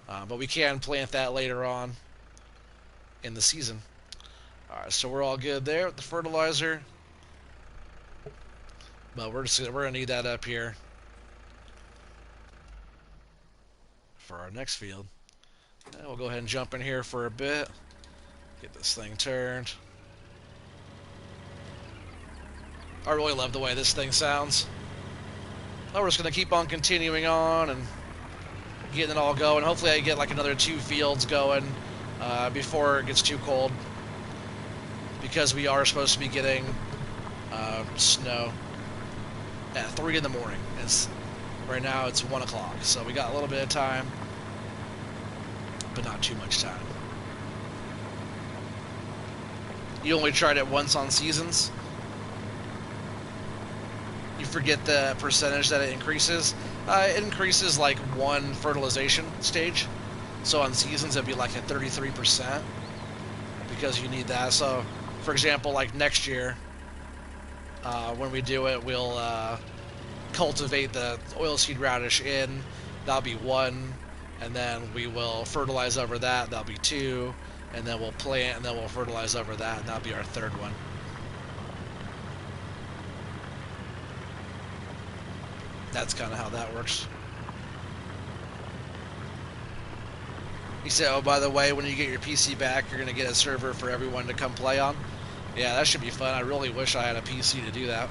But we can plant that later on in the season. Alright, so we're all good there with the fertilizer. But we're gonna need that up here for our next field. And we'll go ahead and jump in here for a bit. Get this thing turned. I really love the way this thing sounds. Oh, we're just gonna keep on continuing on and getting it all going. Hopefully I get like another 2 fields going before it gets too cold, because we are supposed to be getting snow at 3 in the morning. Right now it's 1 o'clock, so we got a little bit of time, but not too much time. You only tried it once on seasons. You forget the percentage that it increases. It increases like 1 fertilization stage. So on seasons it'd be like at 33%, because you need that. So for example, like next year, when we do it, we'll cultivate the oilseed radish in. That'll be 1, and then we will fertilize over that. That'll be 2, and then we'll plant, and then we'll fertilize over that, and that'll be our 3rd one. That's kind of how that works. He said, oh, by the way, when you get your PC back, you're going to get a server for everyone to come play on. Yeah, that should be fun. I really wish I had a PC to do that.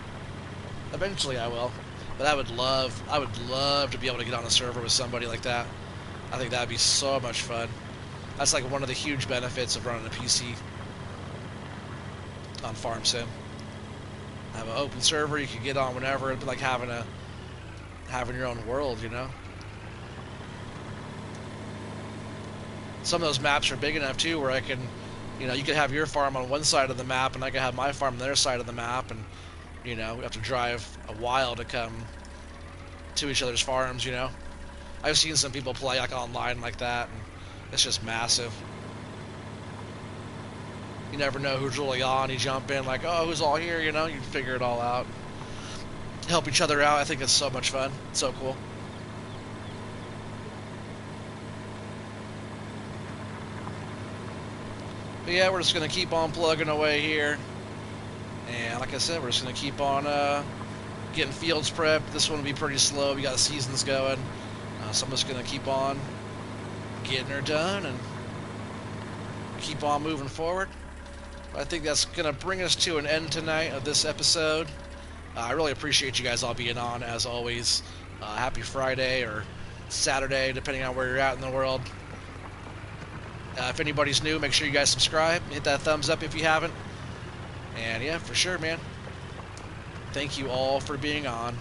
Eventually I will. But I would love to be able to get on a server with somebody like that. I think that would be so much fun. That's like one of the huge benefits of running a PC on Farm Sim. Have an open server, you can get on whenever. It'd be like having your own world, you know? Some of those maps are big enough too where I can, you could have your farm on one side of the map and I can have my farm on their side of the map, and we have to drive a while to come to each other's farms, I've seen some people play like online like that, and it's just massive. You never know who's really on. You jump in like, oh, who's all here? You know, you figure it all out. Help each other out. I think it's so much fun. It's so cool. But yeah, we're just going to keep on plugging away here. And like I said, we're just going to keep on getting fields prepped. This one will be pretty slow. We got seasons going. So I'm just going to keep on getting her done and keep on moving forward. I think that's going to bring us to an end tonight of this episode. I really appreciate you guys all being on, as always. Happy Friday or Saturday, depending on where you're at in the world. If anybody's new, make sure you guys subscribe. Hit that thumbs up if you haven't. And yeah, for sure, man. Thank you all for being on.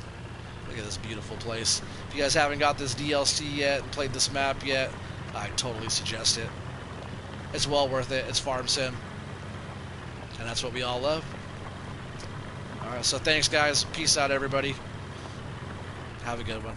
Look at this beautiful place. If you guys haven't got this DLC yet and played this map yet, I totally suggest it. It's well worth it. It's farm sim. And that's what we all love. Alright, so thanks guys. Peace out, everybody. Have a good one.